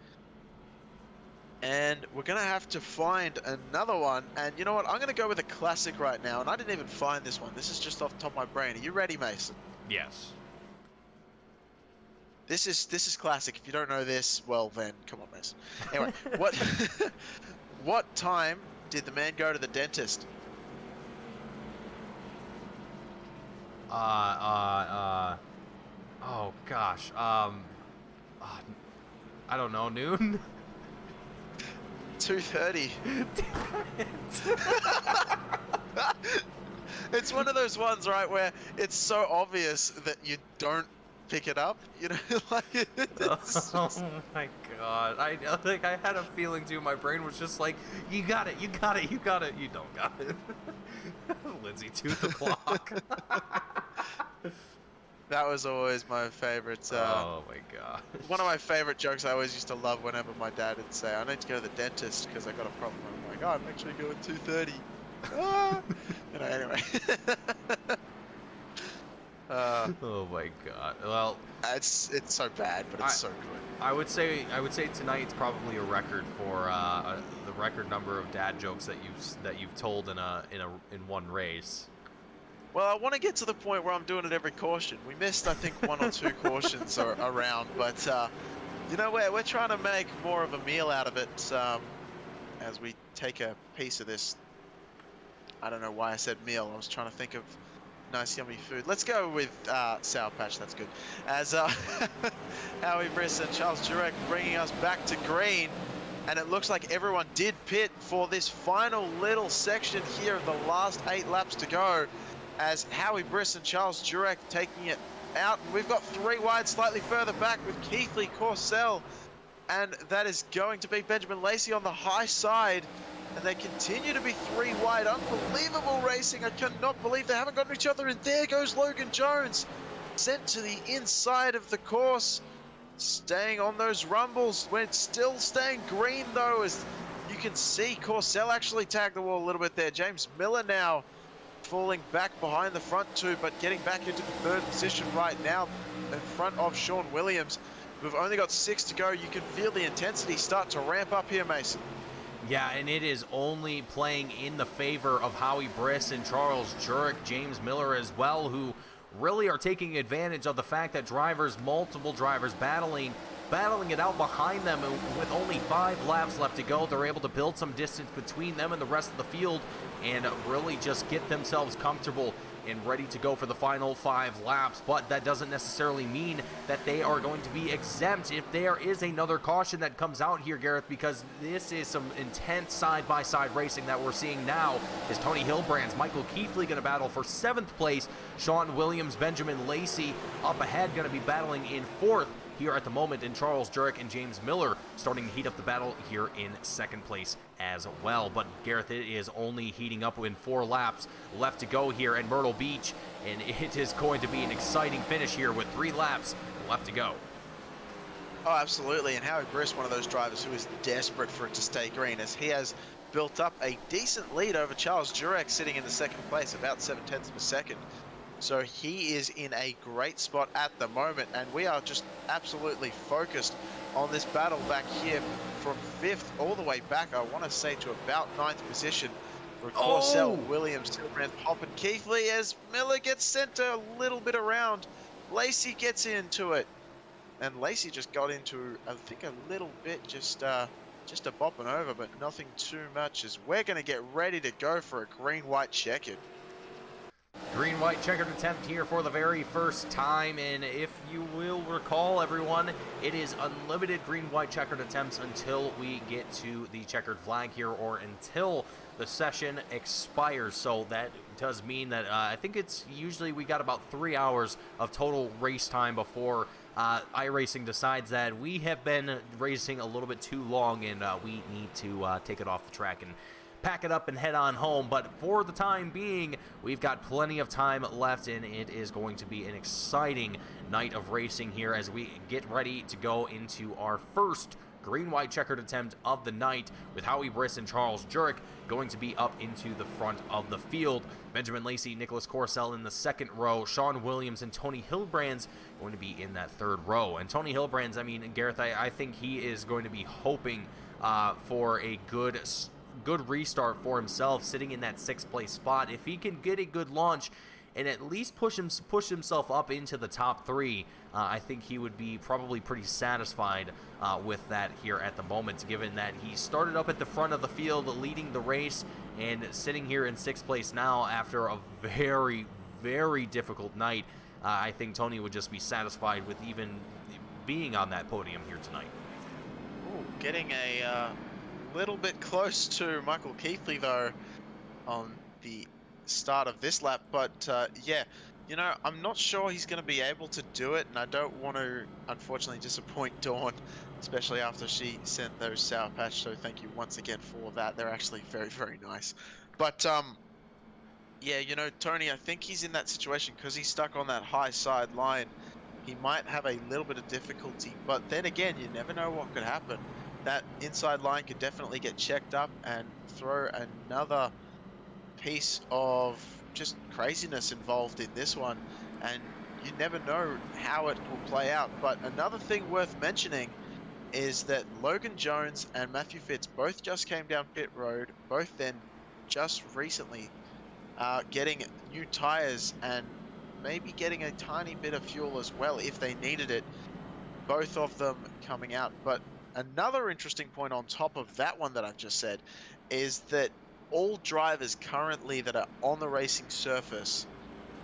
And we're going to have to find another one. And you know what? I'm going to go with a classic right now. And I didn't even find this one. This is just off the top of my brain. Are you ready, Mason? Yes. This is classic. If you don't know this, well then, come on, Mason. Anyway, what time did the man go to the dentist? Oh gosh. I don't know, noon? 2:30. It's one of those ones, right, where it's so obvious that you don't pick it up, you know, like it's Oh just... my god. I had a feeling too. My brain was just like, you got it, you got it, you got it. You don't got it. Lindsay, tooth the clock. That was always my favorite. Oh my god. One of my favorite jokes I always used to love whenever my dad would say, I need to go to the dentist because I got a problem. I'm like, oh, I'm actually going 2:30. Ah! You know, anyway. Oh my god. Well, it's so bad, but it's so good. I would say tonight's probably a record for the record number of dad jokes that you've told in one race. Well, I want to get to the point where I'm doing it every caution. We missed, I think, 1 or 2 cautions around, but you know, we're trying to make more of a meal out of it as we take a piece of this. I don't know why I said meal. I was trying to think of nice, yummy food. Let's go with Sour Patch. That's good. As Howie Briss and Charles Jurek bringing us back to green. And it looks like everyone did pit for this final little section here of the last 8 laps to go. As Howie Briss and Charles Jurek taking it out. And we've got 3 wide slightly further back with Keithley Corsell. And that is going to be Benjamin Lacey on the high side. And they continue to be 3 wide. Unbelievable racing. I cannot believe they haven't gotten each other. And there goes Logan Jones. Sent to the inside of the course. Staying on those rumbles. We're still staying green though. As you can see, Corsell actually tagged the wall a little bit there. James Miller now falling back behind the front 2, but getting back into the 3rd position right now in front of Sean Williams. We've only got 6 to go. You can feel the intensity start to ramp up here, Mason. Yeah, and it is only playing in the favor of Howie Briss and Charles Jurek, James Miller as well, who really are taking advantage of the fact that multiple drivers battling it out behind them, and with only 5 laps left to go, they're able to build some distance between them and the rest of the field and really just get themselves comfortable and ready to go for the final 5 laps. But that doesn't necessarily mean that they are going to be exempt if there is another caution that comes out here, Gareth, because this is some intense side-by-side racing that we're seeing now. Is Tony Hilbrand's Michael Keithley going to battle for 7th place? Sean Williams, Benjamin Lacey up ahead, going to be battling in 4th here at the moment, and Charles Jurek and James Miller starting to heat up the battle here in 2nd place as well. But Gareth, it is only heating up in 4 laps left to go here at Myrtle Beach, and it is going to be an exciting finish here with 3 laps left to go. Oh, absolutely. And Howie Briss, one of those drivers who is desperate for it to stay green, as he has built up a decent lead over Charles Jurek, sitting in the 2nd place, about 0.7 of a second. So he is in a great spot at the moment, and we are just absolutely focused on this battle back here from 5th all the way back, I want to say, to about 9th position. Corsell, Williams, Hilbrand, Hop, and Keithley, as Miller gets sent a little bit around. Lacey gets into it, and Lacey just got into, I think, a little bit, just a bopping over, but nothing too much, as we're going to get ready to go for a green-white checkered. Green-white checkered attempt here for the very first time, and if you will recall, everyone, it is unlimited green-white checkered attempts until we get to the checkered flag here, or until the session expires. So that does mean that I think it's usually we got about 3 hours of total race time before iRacing decides that we have been racing a little bit too long, and we need to take it off the track and pack it up and head on home. But for the time being, we've got plenty of time left, and it is going to be an exciting night of racing here as we get ready to go into our first green-white checkered attempt of the night, with Howie Briss and Charles Jurek going to be up into the front of the field. Benjamin Lacey, Nicholas Corcel in the second row, Sean Williams and Tony Hilbrand's going to be in that third row. And Tony Hilbrand's, I mean, Gareth, I think he is going to be hoping for a good restart for himself, sitting in that 6th place spot. If he can get a good launch and at least push himself up into the top 3, I think he would be probably pretty satisfied with that here at the moment, given that he started up at the front of the field leading the race and sitting here in 6th place now after a very, very difficult night. I think Tony would just be satisfied with even being on that podium here tonight. Ooh, getting a little bit close to Michael Keithley though on the start of this lap, but yeah, you know, I'm not sure he's going to be able to do it, and I don't want to unfortunately disappoint Dawn, especially after she sent those Sour Patch, so thank you once again for that. They're actually very, very nice. But yeah, you know, Tony, I think he's in that situation because he's stuck on that high side line. He might have a little bit of difficulty, but then again, you never know what could happen. That inside line could definitely get checked up and throw another piece of just craziness involved in this one, and you never know how it will play out. But another thing worth mentioning is that Logan Jones and Matthew Fitz both just came down pit road, both then just recently getting new tires and maybe getting a tiny bit of fuel as well if they needed it, both of them coming out. But another interesting point on top of that one that I've just said is that all drivers currently that are on the racing surface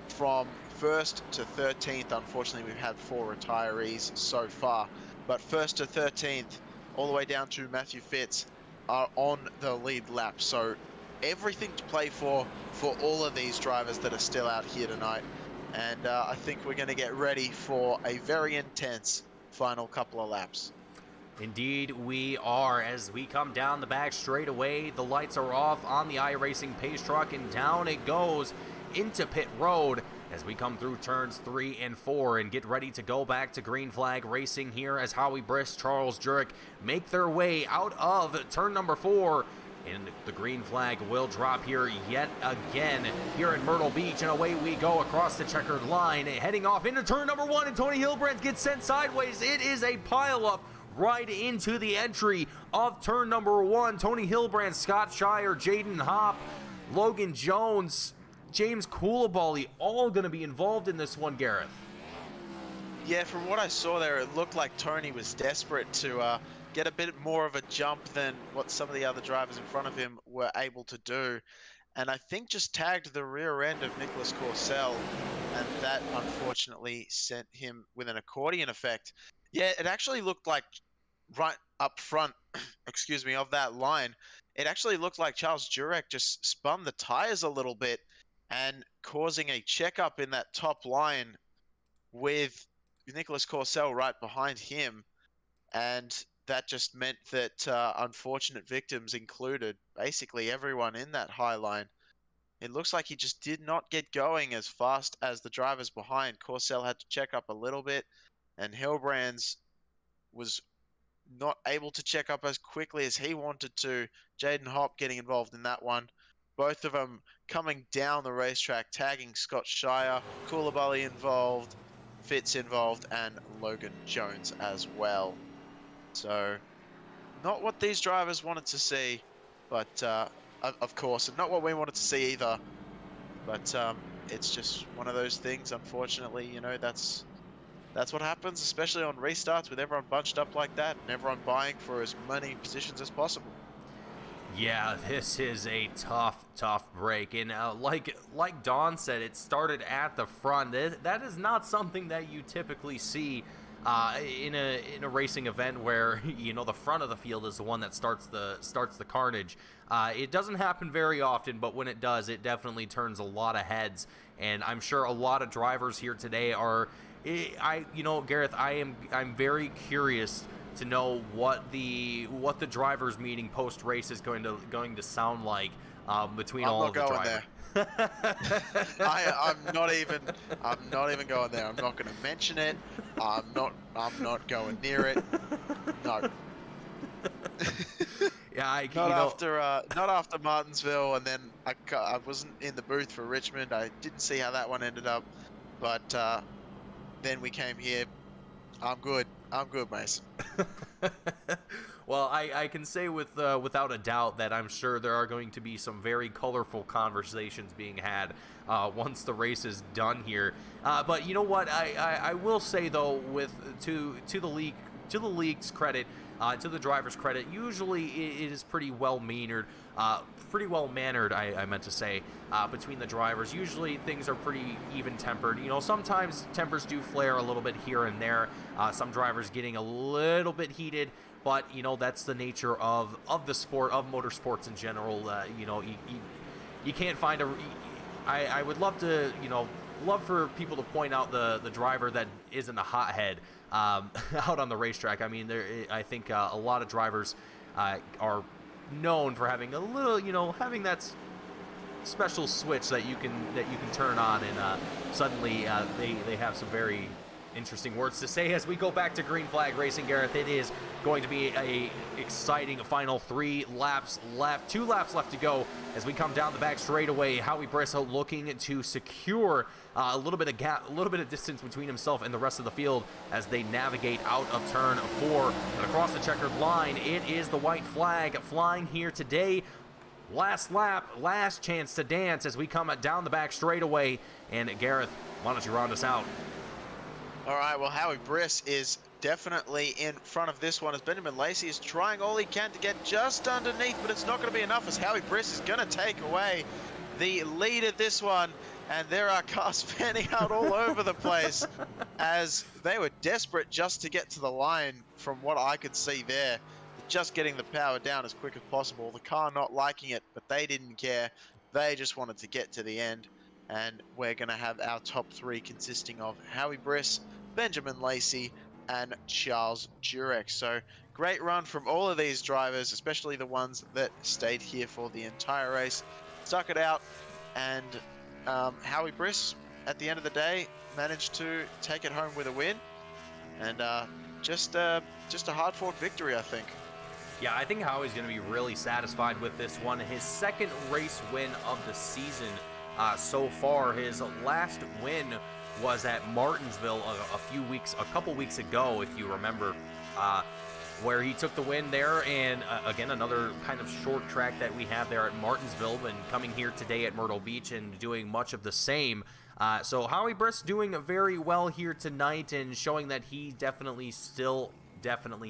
from 1st to 13th, unfortunately we've had 4 retirees so far, but 1st to 13th all the way down to Matthew Fitz are on the lead lap. So everything to play for all of these drivers that are still out here tonight, and I think we're going to get ready for a very intense final couple of laps. Indeed we are. As we come down the back straightaway, the lights are off on the iRacing pace truck, and down it goes into pit road as we come through turns 3 and 4 and get ready to go back to green flag racing here as Howie Briss, Charles Jurek make their way out of turn number 4. And the green flag will drop here yet again here in Myrtle Beach, and away we go across the checkered line, heading off into turn number 1, and Tony Hilbrand gets sent sideways. It is a pileup right into the entry of turn number 1. Tony Hilbrand, Scott Shire, Jaden Hopp, Logan Jones, James Coulibaly, all going to be involved in this one, Gareth. Yeah, from what I saw there, it looked like Tony was desperate to get a bit more of a jump than what some of the other drivers in front of him were able to do, and I think just tagged the rear end of Nicholas Corcel, and that unfortunately sent him with an accordion effect. Yeah, it actually looked like right up front, excuse me, of that line, it actually looked like Charles Jurek just spun the tires a little bit and causing a checkup in that top line with Nicholas Corcel right behind him. And that just meant that unfortunate victims included basically everyone in that high line. It looks like he just did not get going as fast as the drivers behind. Corcel had to check up a little bit, and Hilbrand's was not able to check up as quickly as he wanted to. Jaden Hopp getting involved in that one. Both of them coming down the racetrack, tagging Scott Shire, Coulibaly involved, Fitz involved, and Logan Jones as well. So, not what these drivers wanted to see, but of course, and not what we wanted to see either. But it's just one of those things, unfortunately. You know, that's what happens, especially on restarts with everyone bunched up like that and everyone buying for as many positions as possible. Yeah, this is a tough break, and like Don said, it started at the front. That is not something that you typically see in a racing event where, you know, the front of the field is the one that starts the carnage. It doesn't happen very often, but when it does, it definitely turns a lot of heads, and I'm sure a lot of drivers here today are. You know, Gareth, I'm very curious to know what the drivers' meeting post race is going to sound like between all of the drivers. I'm not even going there. I'm not going to mention it. I'm not going near it. No. Yeah, not after Martinsville, and then I wasn't in the booth for Richmond. I didn't see how that one ended up, but then we came here. I'm good, Mason. Well, I can say without a doubt that I'm sure there are going to be some very colorful conversations being had once the race is done here. But you know what? I will say though, to the league's credit, to the driver's credit, usually it is pretty well mannered. I meant to say, between the drivers. Usually things are pretty even-tempered. You know, sometimes tempers do flare a little bit here and there. Some drivers getting a little bit heated, but you know that's the nature of the sport, of motorsports in general. You know, you can't find I would love to, love for people to point out the driver that isn't a hothead out on the racetrack. I mean, I think a lot of drivers are known for having a little, having that special switch that you can turn on, and suddenly they have some very interesting words to say as we go back to green flag racing. Gareth, it is going to be a exciting final 3 laps left, 2 laps left to go as we come down the back straightaway. Howie Briscoe looking to secure a little bit of gap, a little bit of distance between himself and the rest of the field as they navigate out of turn 4 and across the checkered line. It is the white flag flying here today. Last lap, last chance to dance as we come down the back straightaway. And Gareth, why don't you round us out? All right, well, Howie Briss is definitely in front of this one as Benjamin Lacey is trying all he can to get just underneath, but it's not going to be enough as Howie Briss is going to take away the lead at this one. And there are cars fanning out all over the place as they were desperate just to get to the line from what I could see there. Just getting the power down as quick as possible. The car not liking it, but they didn't care. They just wanted to get to the end. And we're going to have our top 3 consisting of Howie Briss, Benjamin Lacey, and Charles Jurek. So great run from all of these drivers, especially the ones that stayed here for the entire race. Stuck it out, and Howie Briss, at the end of the day, managed to take it home with a win. And just a hard-fought victory, I think. Yeah, I think Howie's going to be really satisfied with this one. His second race win of the season so far. His last win was at Martinsville a couple weeks ago, if you remember, where he took the win there. And again, another kind of short track that we have there at Martinsville, and coming here today at Myrtle Beach and doing much of the same. So Howie Briss doing very well here tonight and showing that he definitely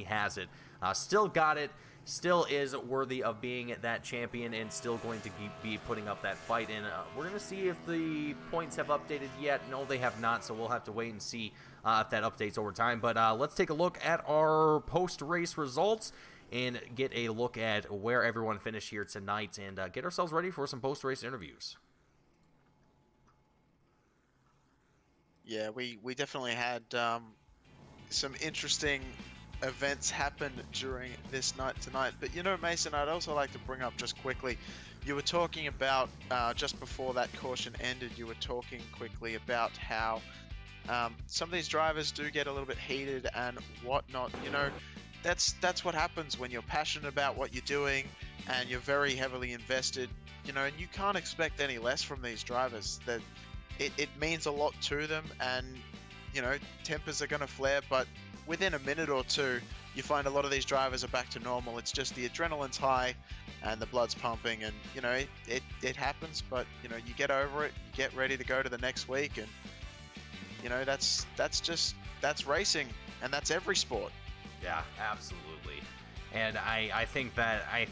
has it. Still got it, still is worthy of being that champion, and still going to be putting up that fight. And we're going to see if the points have updated yet. No, they have not, so we'll have to wait and see if that updates over time. But let's take a look at our post-race results and get a look at where everyone finished here tonight, and get ourselves ready for some post-race interviews. Yeah, we definitely had some interesting events happen during this night tonight. But you know, Mason, I'd also like to bring up just quickly, you were talking about just before that caution ended, you were talking quickly about how some of these drivers do get a little bit heated and whatnot. You know, that's what happens when you're passionate about what you're doing and you're very heavily invested, you know, and you can't expect any less from these drivers. That it means a lot to them, and you know, tempers are going to flare, but within a minute or two, you find a lot of these drivers are back to normal. It's just the adrenaline's high and the blood's pumping, and you know, it happens, but you know, you get over it, you get ready to go to the next week, and you know, that's racing, and that's every sport. Yeah, absolutely. And I think that I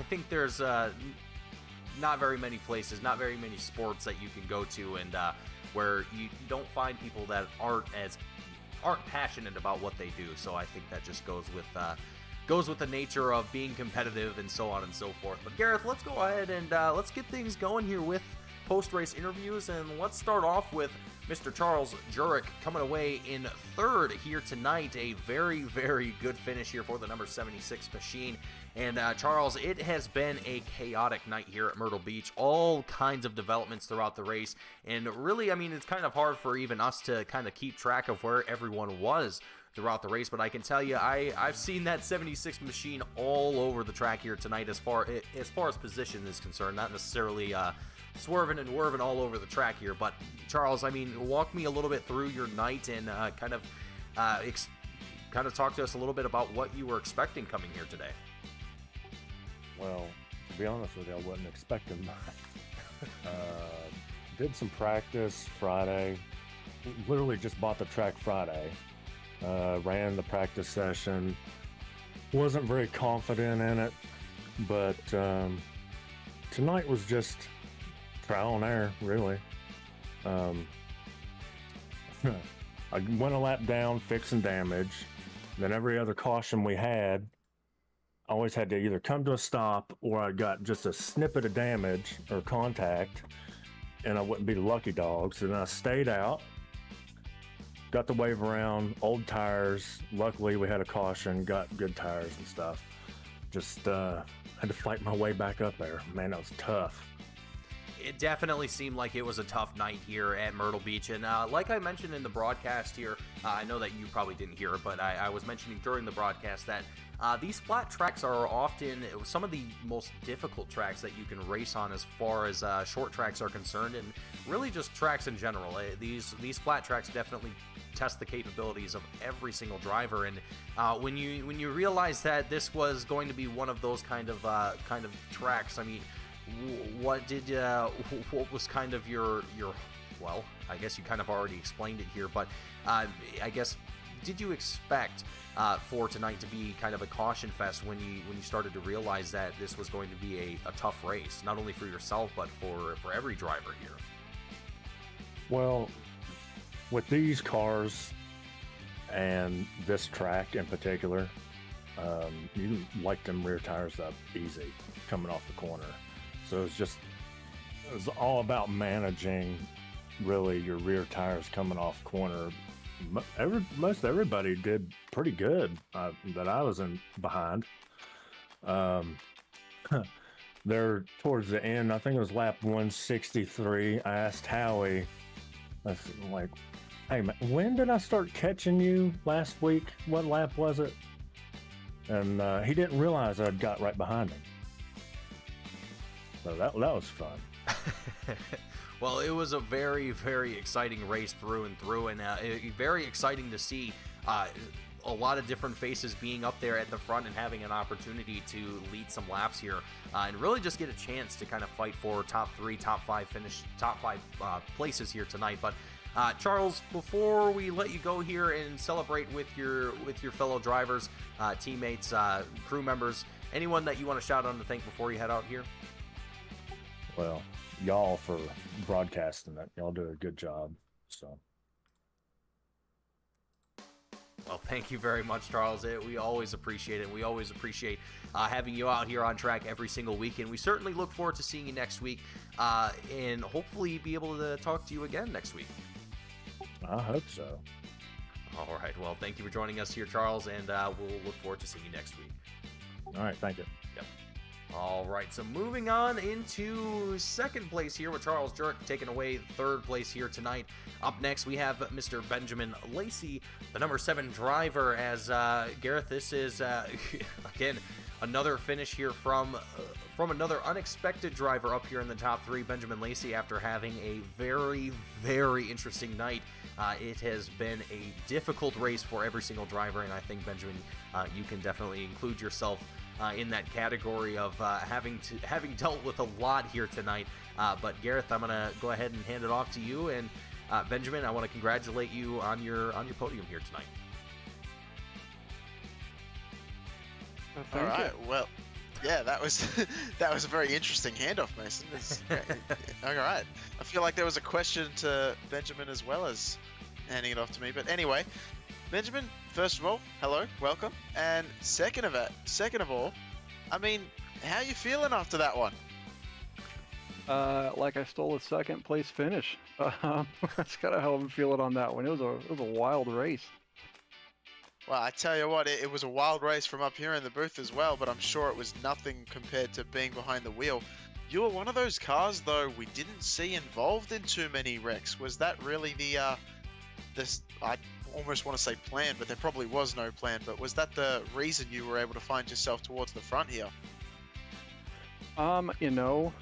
think there's not very many places, not very many sports that you can go to and where you don't find people that aren't passionate about what they do. So I think that just goes with the nature of being competitive and so on and so forth. But Gareth, let's go ahead and let's get things going here with post-race interviews, and let's start off with Mr. Charles Jurek coming away in third here tonight. A very, very good finish here for the number 76 machine. And Charles, it has been a chaotic night here at Myrtle Beach. All kinds of developments throughout the race. And really, I mean, it's kind of hard for even us to kind of keep track of where everyone was throughout the race. But I can tell you, I've seen that 76 machine all over the track here tonight as far as position is concerned. Not necessarily swerving and whirving all over the track here. But Charles, I mean, walk me a little bit through your night and kind of talk to us a little bit about what you were expecting coming here today. Well, to be honest with you, I wasn't expecting that. Did some practice Friday. Literally just bought the track Friday. Ran the practice session. Wasn't very confident in it, but tonight was just trial and error, really. I went a lap down, fixing damage. Then every other caution we had, I always had to either come to a stop or I got just a snippet of damage or contact, and I wouldn't be the lucky dog. So then I stayed out, got the wave around, old tires. Luckily, we had a caution, got good tires and stuff. Just had to fight my way back up there. Man, that was tough. It definitely seemed like it was a tough night here at Myrtle Beach. And like I mentioned in the broadcast here, I know that you probably didn't hear it, but I was mentioning during the broadcast that these flat tracks are often some of the most difficult tracks that you can race on as far as short tracks are concerned, and really just tracks in general. These flat tracks definitely test the capabilities of every single driver, and when you realize that this was going to be one of those kind of tracks, I mean, what was kind of your well, I guess you kind of already explained it here, but I guess, did you expect for tonight to be kind of a caution fest when you started to realize that this was going to be a tough race, not only for yourself but for every driver here? Well, with these cars and this track in particular, you light them rear tires up easy coming off the corner. So it was all about managing really your rear tires coming off corner. Most everybody did pretty good that I was in behind. There towards the end, I think it was lap 163, I asked Howie, I was like, hey man, when did I start catching you last week? What lap was it? And he didn't realize I'd got right behind him. So that was fun. Well, it was a very, very exciting race through and through, and very exciting to see a lot of different faces being up there at the front and having an opportunity to lead some laps here, and really just get a chance to kind of fight for top 5 places here tonight. But Charles, before we let you go here and celebrate with your fellow drivers, teammates, crew members, anyone that you want to shout out and thank before you head out here? Well, y'all for broadcasting it. Y'all do a good job. So. Well, thank you very much, Charles. We always appreciate it. We always appreciate having you out here on track every single week, and we certainly look forward to seeing you next week, and hopefully be able to talk to you again next week. I hope so. All right. Well, thank you for joining us here, Charles, and we'll look forward to seeing you next week. All right. Thank you. Yep. All right, so moving on into second place here with Charles Jurek taking away third place here tonight. Up next, we have Mr. Benjamin Lacey, the number 7 driver, as Gareth, this is, again, another finish here from another unexpected driver up here in the top 3, Benjamin Lacey, after having a very, very interesting night. It has been a difficult race for every single driver, and I think, Benjamin, you can definitely include yourself in that category of having dealt with a lot here tonight. But Gareth, I'm gonna go ahead and hand it off to you, and Benjamin, I want to congratulate you on your podium here tonight. All right. Well, yeah, that was that was a very interesting handoff, Mason. All right. I feel like there was a question to Benjamin as well as handing it off to me. But anyway, Benjamin, first of all, hello, welcome. And second of all, I mean, how you feeling after that one? Like I stole a second place finish. That's kind of how I'm feeling on that one. It was a wild race. Well, I tell you what, it was a wild race from up here in the booth as well, but I'm sure it was nothing compared to being behind the wheel. You were one of those cars, though, we didn't see involved in too many wrecks. Was that really this, I almost want to say plan, but there probably was no plan, but was that the reason you were able to find yourself towards the front here? You know,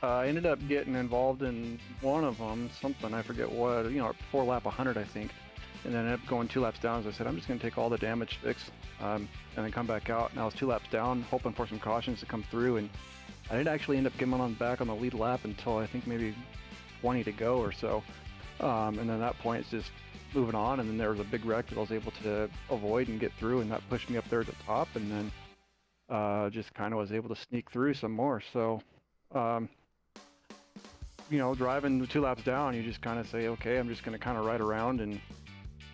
I ended up getting involved in one of them, something, I forget what, before lap 100, I think. And then ended up going 2 laps down, as I said, I'm just going to take all the damage fix, and then come back out. And I was 2 laps down, hoping for some cautions to come through, and I didn't actually end up getting on back on the lead lap until I think maybe 20 to go or so. And then at that point, it's just moving on, and then there was a big wreck that I was able to avoid and get through, and that pushed me up there at the top, and then just kind of was able to sneak through some more. So, driving the 2 laps down, you just kind of say, okay, I'm just going to kind of ride around and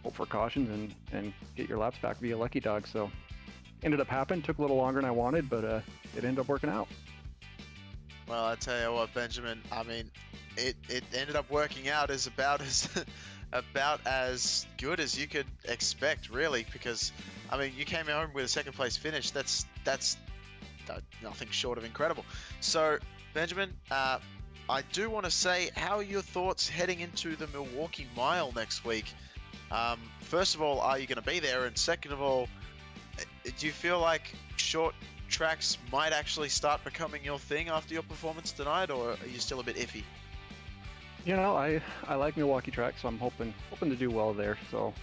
hope for cautions and get your laps back via lucky dog. So ended up happening, took a little longer than I wanted, but it ended up working out. Well, I tell you what, Benjamin, I mean, it ended up working out as about as good as you could expect, really, because I mean, you came home with a second place finish. That's nothing short of incredible. So, Benjamin, I do want to say, how are your thoughts heading into the Milwaukee Mile next week? First of all, are you going to be there? And second of all, do you feel like short tracks might actually start becoming your thing after your performance tonight, or are you still a bit iffy? I like Milwaukee tracks, so I'm hoping to do well there. So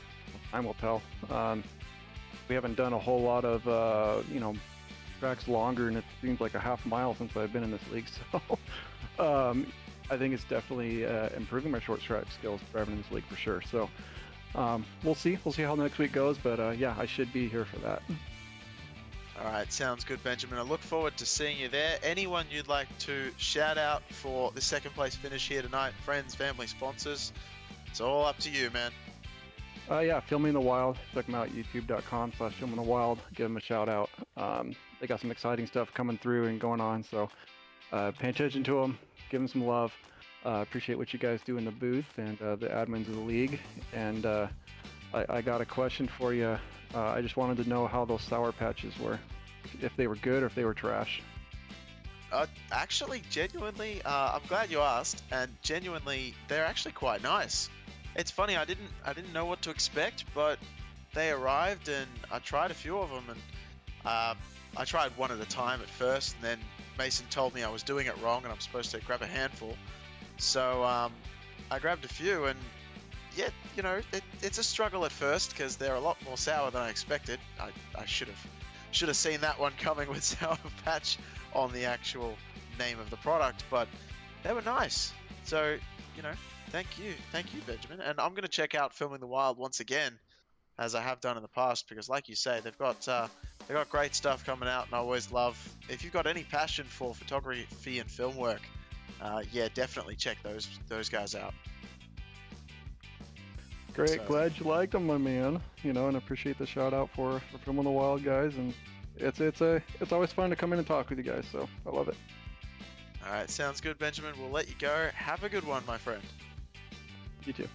time will tell. We haven't done a whole lot of tracks longer, and it seems like a half mile since I've been in this league. So I think it's definitely improving my short track skills driving in this league for sure. So we'll see how next week goes, but yeah, I should be here for that. All right, sounds good, Benjamin. I look forward to seeing you there. Anyone you'd like to shout out for the second place finish here tonight? Friends, family, sponsors? It's all up to you, man. Yeah, Filming in the Wild. Check them out, youtube.com/Filming in the Wild. Give them a shout out. They got some exciting stuff coming through and going on, so pay attention to them. Give them some love. Appreciate what you guys do in the booth and the admins of the league. And I got a question for you. I just wanted to know how those Sour Patches were. If they were good or if they were trash. Actually, genuinely, I'm glad you asked. And genuinely, they're actually quite nice. It's funny, I didn't know what to expect, but they arrived and I tried a few of them, and I tried one at a time at first, and then Mason told me I was doing it wrong and I'm supposed to grab a handful. So I grabbed a few, and yeah, it's a struggle at first because they're a lot more sour than I expected. I should have seen that one coming with Sour Patch on the actual name of the product, but they were nice. So, thank you, Benjamin. And I'm going to check out Filming the Wild once again, as I have done in the past, because like you say, they've got great stuff coming out, and I always love, if you've got any passion for photography and film work, yeah, definitely check those guys out. Great, So, glad you liked them, my man. And I appreciate the shout out for Filming the Wild guys, and it's always fun to come in and talk with you guys, so I love it. all right, sounds good, Benjamin. We'll let you go. Have a good one, my friend. You too.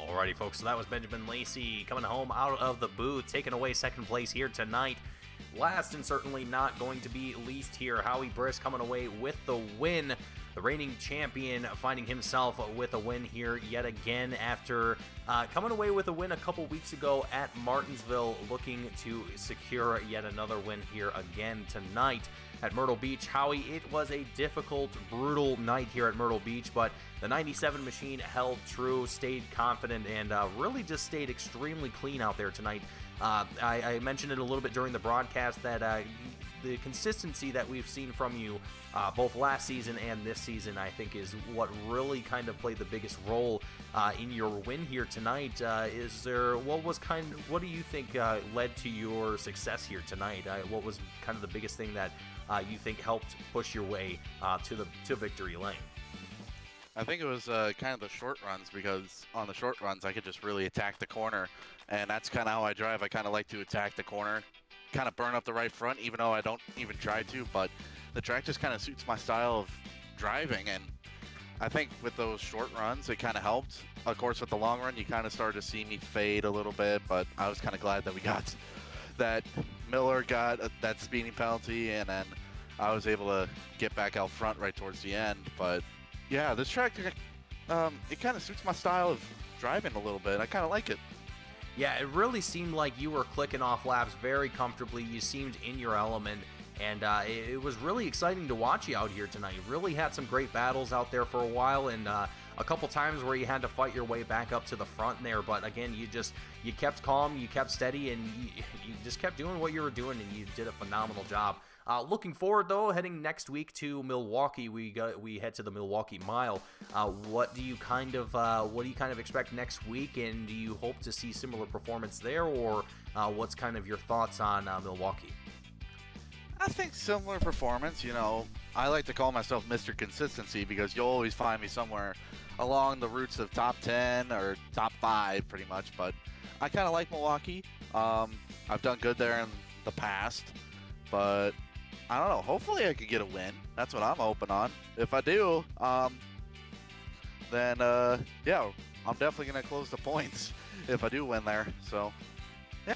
Alrighty, folks, so that was Benjamin Lacey coming home out of the booth, taking away second place here tonight. Last and certainly not going to be least here, Howie Brisk coming away with the win. The reigning champion finding himself with a win here yet again after coming away with a win a couple weeks ago at Martinsville, looking to secure yet another win here again tonight at Myrtle Beach. Howie, it was a difficult, brutal night here at Myrtle Beach, but the 97 machine held true, stayed confident, and really just stayed extremely clean out there tonight. I mentioned it a little bit during the broadcast that the consistency that we've seen from you both last season and this season, I think, is what really kind of played the biggest role in your win here tonight. What do you think led to your success here tonight? What was kind of the biggest thing that you think helped push your way to victory lane? I think it was kind of the short runs, because on the short runs I could just really attack the corner, and that's kind of how I drive. I kind of like to attack the corner, kind of burn up the right front, even though I don't even try to, but the track just kind of suits my style of driving, and I think with those short runs, it kind of helped. Of course, with the long run, you kind of started to see me fade a little bit, but I was kind of glad that we got that Miller got that speeding penalty, and then I was able to get back out front right towards the end. But yeah, this track, it kind of suits my style of driving a little bit. I kind of like it. Yeah, it really seemed like you were clicking off laps very comfortably. You seemed in your element, and it was really exciting to watch you out here tonight. You really had some great battles out there for a while, and a couple times where you had to fight your way back up to the front there. But again, you kept calm, you kept steady, and you just kept doing what you were doing, and you did a phenomenal job. Looking forward though, heading next week to Milwaukee, we head to the Milwaukee Mile. What do you kind of expect next week, and do you hope to see similar performance there, or what's kind of your thoughts on Milwaukee? I think similar performance. You know, I like to call myself Mr. Consistency because you'll always find me somewhere along the routes of top 10 or top 5 pretty much, but I kind of like Milwaukee. I've done good there in the past, but I don't know. Hopefully I could get a win. That's what I'm hoping on. If I do, then yeah, I'm definitely going to close the points if I do win there. So, yeah.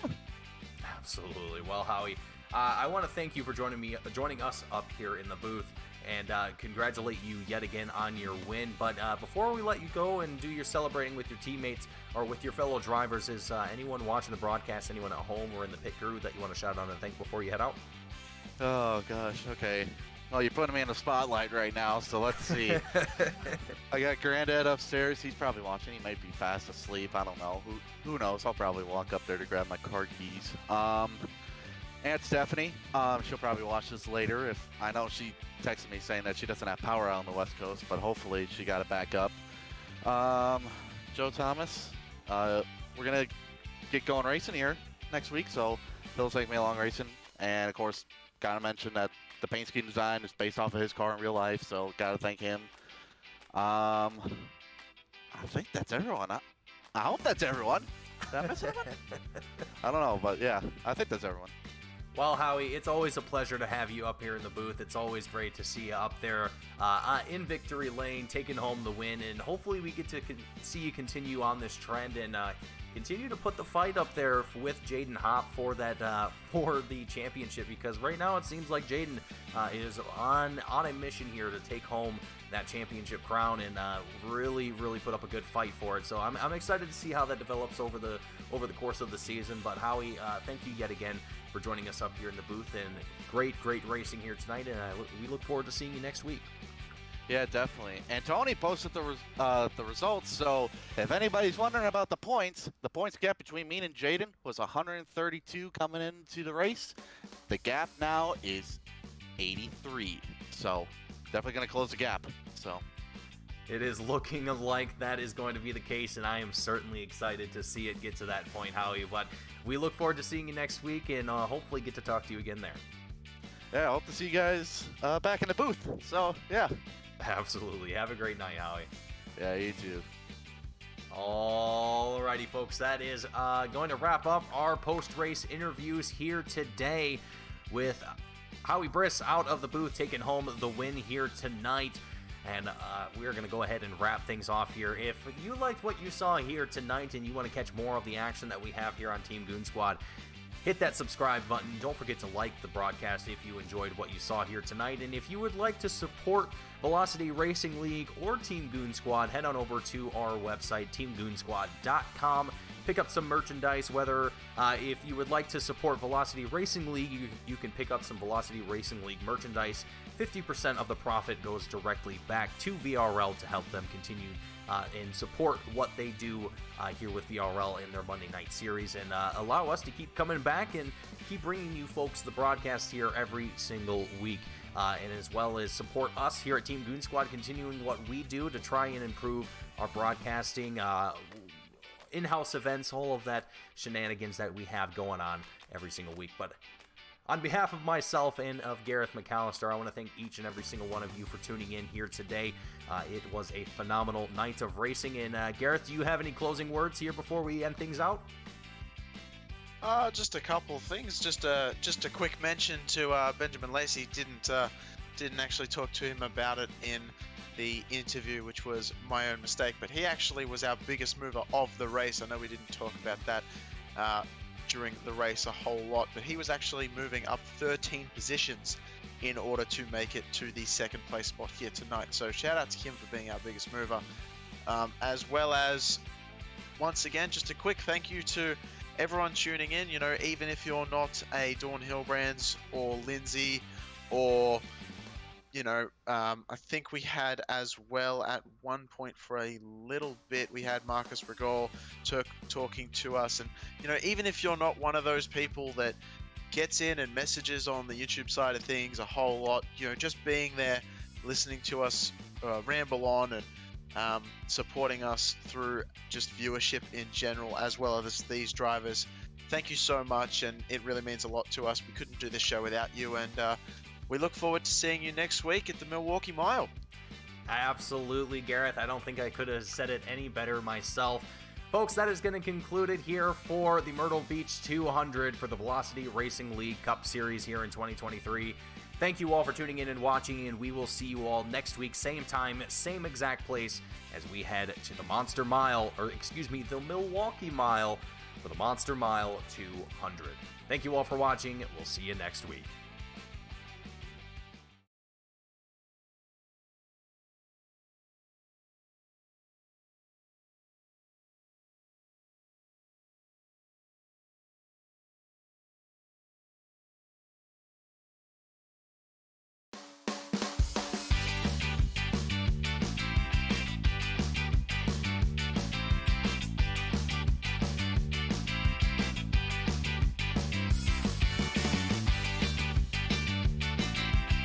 Absolutely. Well, Howie, I want to thank you for joining us up here in the booth, and congratulate you yet again on your win. But before we let you go and do your celebrating with your teammates or with your fellow drivers, is anyone watching the broadcast, anyone at home or in the pit crew that you want to shout out and thank before you head out? Oh, gosh. Okay. Well, you're putting me in the spotlight right now, so let's see. I got Granddad upstairs. He's probably watching. He might be fast asleep. I don't know. Who knows? I'll probably walk up there to grab my car keys. Aunt Stephanie, she'll probably watch this later. If I know she texted me saying that she doesn't have power out on the West Coast, but hopefully she got it back up. Joe Thomas, we're going to get going racing here next week, so he'll take me along racing. And, of course, got to mention that the paint scheme design is based off of his car in real life, so got to thank him. I think that's everyone. I hope that's everyone. Did I miss anyone? I don't know, but yeah, I think that's everyone. Well, Howie, it's always a pleasure to have you up here in the booth. It's always great to see you up there in victory lane, taking home the win, and hopefully we get to see you continue on this trend and continue to put the fight up there with Jaden Hopp for that for the championship, because right now it seems like Jaden is on a mission here to take home that championship crown and really put up a good fight for it. So I'm excited to see how that develops over the course of the season. But Howie, thank you yet again for joining us up here in the booth, and great racing here tonight, and we look forward to seeing you next week. Yeah, definitely. And Tony posted the results, so if anybody's wondering about the points gap between me and Jaden was 132 coming into the race. The gap now is 83, so definitely going to close the gap. So it is looking like that is going to be the case, and I am certainly excited to see it get to that point, Howie. But we look forward to seeing you next week, and hopefully get to talk to you again there. Yeah, I hope to see you guys back in the booth. So, yeah. Absolutely. Have a great night, Howie. Yeah, you too. Alrighty, folks. That is going to wrap up our post-race interviews here today with Howie Briss out of the booth taking home the win here tonight. And we're going to go ahead and wrap things off here. If you liked what you saw here tonight and you want to catch more of the action that we have here on Team Goon Squad, hit that subscribe button. Don't forget to like the broadcast if you enjoyed what you saw here tonight. And if you would like to support Velocity Racing League or Team Goon Squad, head on over to our website, teamgoonsquad.com. Pick up some merchandise, whether if you would like to support Velocity Racing League, you can pick up some Velocity Racing League merchandise. 50% of the profit goes directly back to VRL to help them continue and support what they do here with VRL in their Monday night series, and allow us to keep coming back and keep bringing you folks the broadcast here every single week. And as well as support us here at Team Goon Squad, continuing what we do to try and improve our broadcasting, in-house events, all of that shenanigans that we have going on every single week. But on behalf of myself and of Gareth McAllister, I want to thank each and every single one of you for tuning in here today. It was a phenomenal night of racing. And Gareth, do you have any closing words here before we end things out? Just a couple things. Just a quick mention to Benjamin Lacey. Didn't didn't actually talk to him about it in the interview, which was my own mistake, but he actually was our biggest mover of the race. I know we didn't talk about that during the race a whole lot, but he was actually moving up 13 positions in order to make it to the second place spot here tonight. So shout out to him for being our biggest mover, as well as, once again, just a quick thank you to everyone tuning in. You know, even if you're not a Dawn Hillbrands or Lindsay, or you know, I think we had as well at one point for a little bit, we had Marcus Regol talking to us. And, you know, even if you're not one of those people that gets in and messages on the YouTube side of things a whole lot, you know, just being there, listening to us ramble on and supporting us through just viewership in general, as well as these drivers, thank you so much. And it really means a lot to us. We couldn't do this show without you. And, we look forward to seeing you next week at the Milwaukee Mile. Absolutely, Gareth. I don't think I could have said it any better myself. Folks, that is going to conclude it here for the Myrtle Beach 200 for the Velocity Racing League Cup Series here in 2023. Thank you all for tuning in and watching, and we will see you all next week, same time, same exact place, as we head to the Monster Mile, or excuse me, the Milwaukee Mile for the Monster Mile 200. Thank you all for watching. We'll see you next week.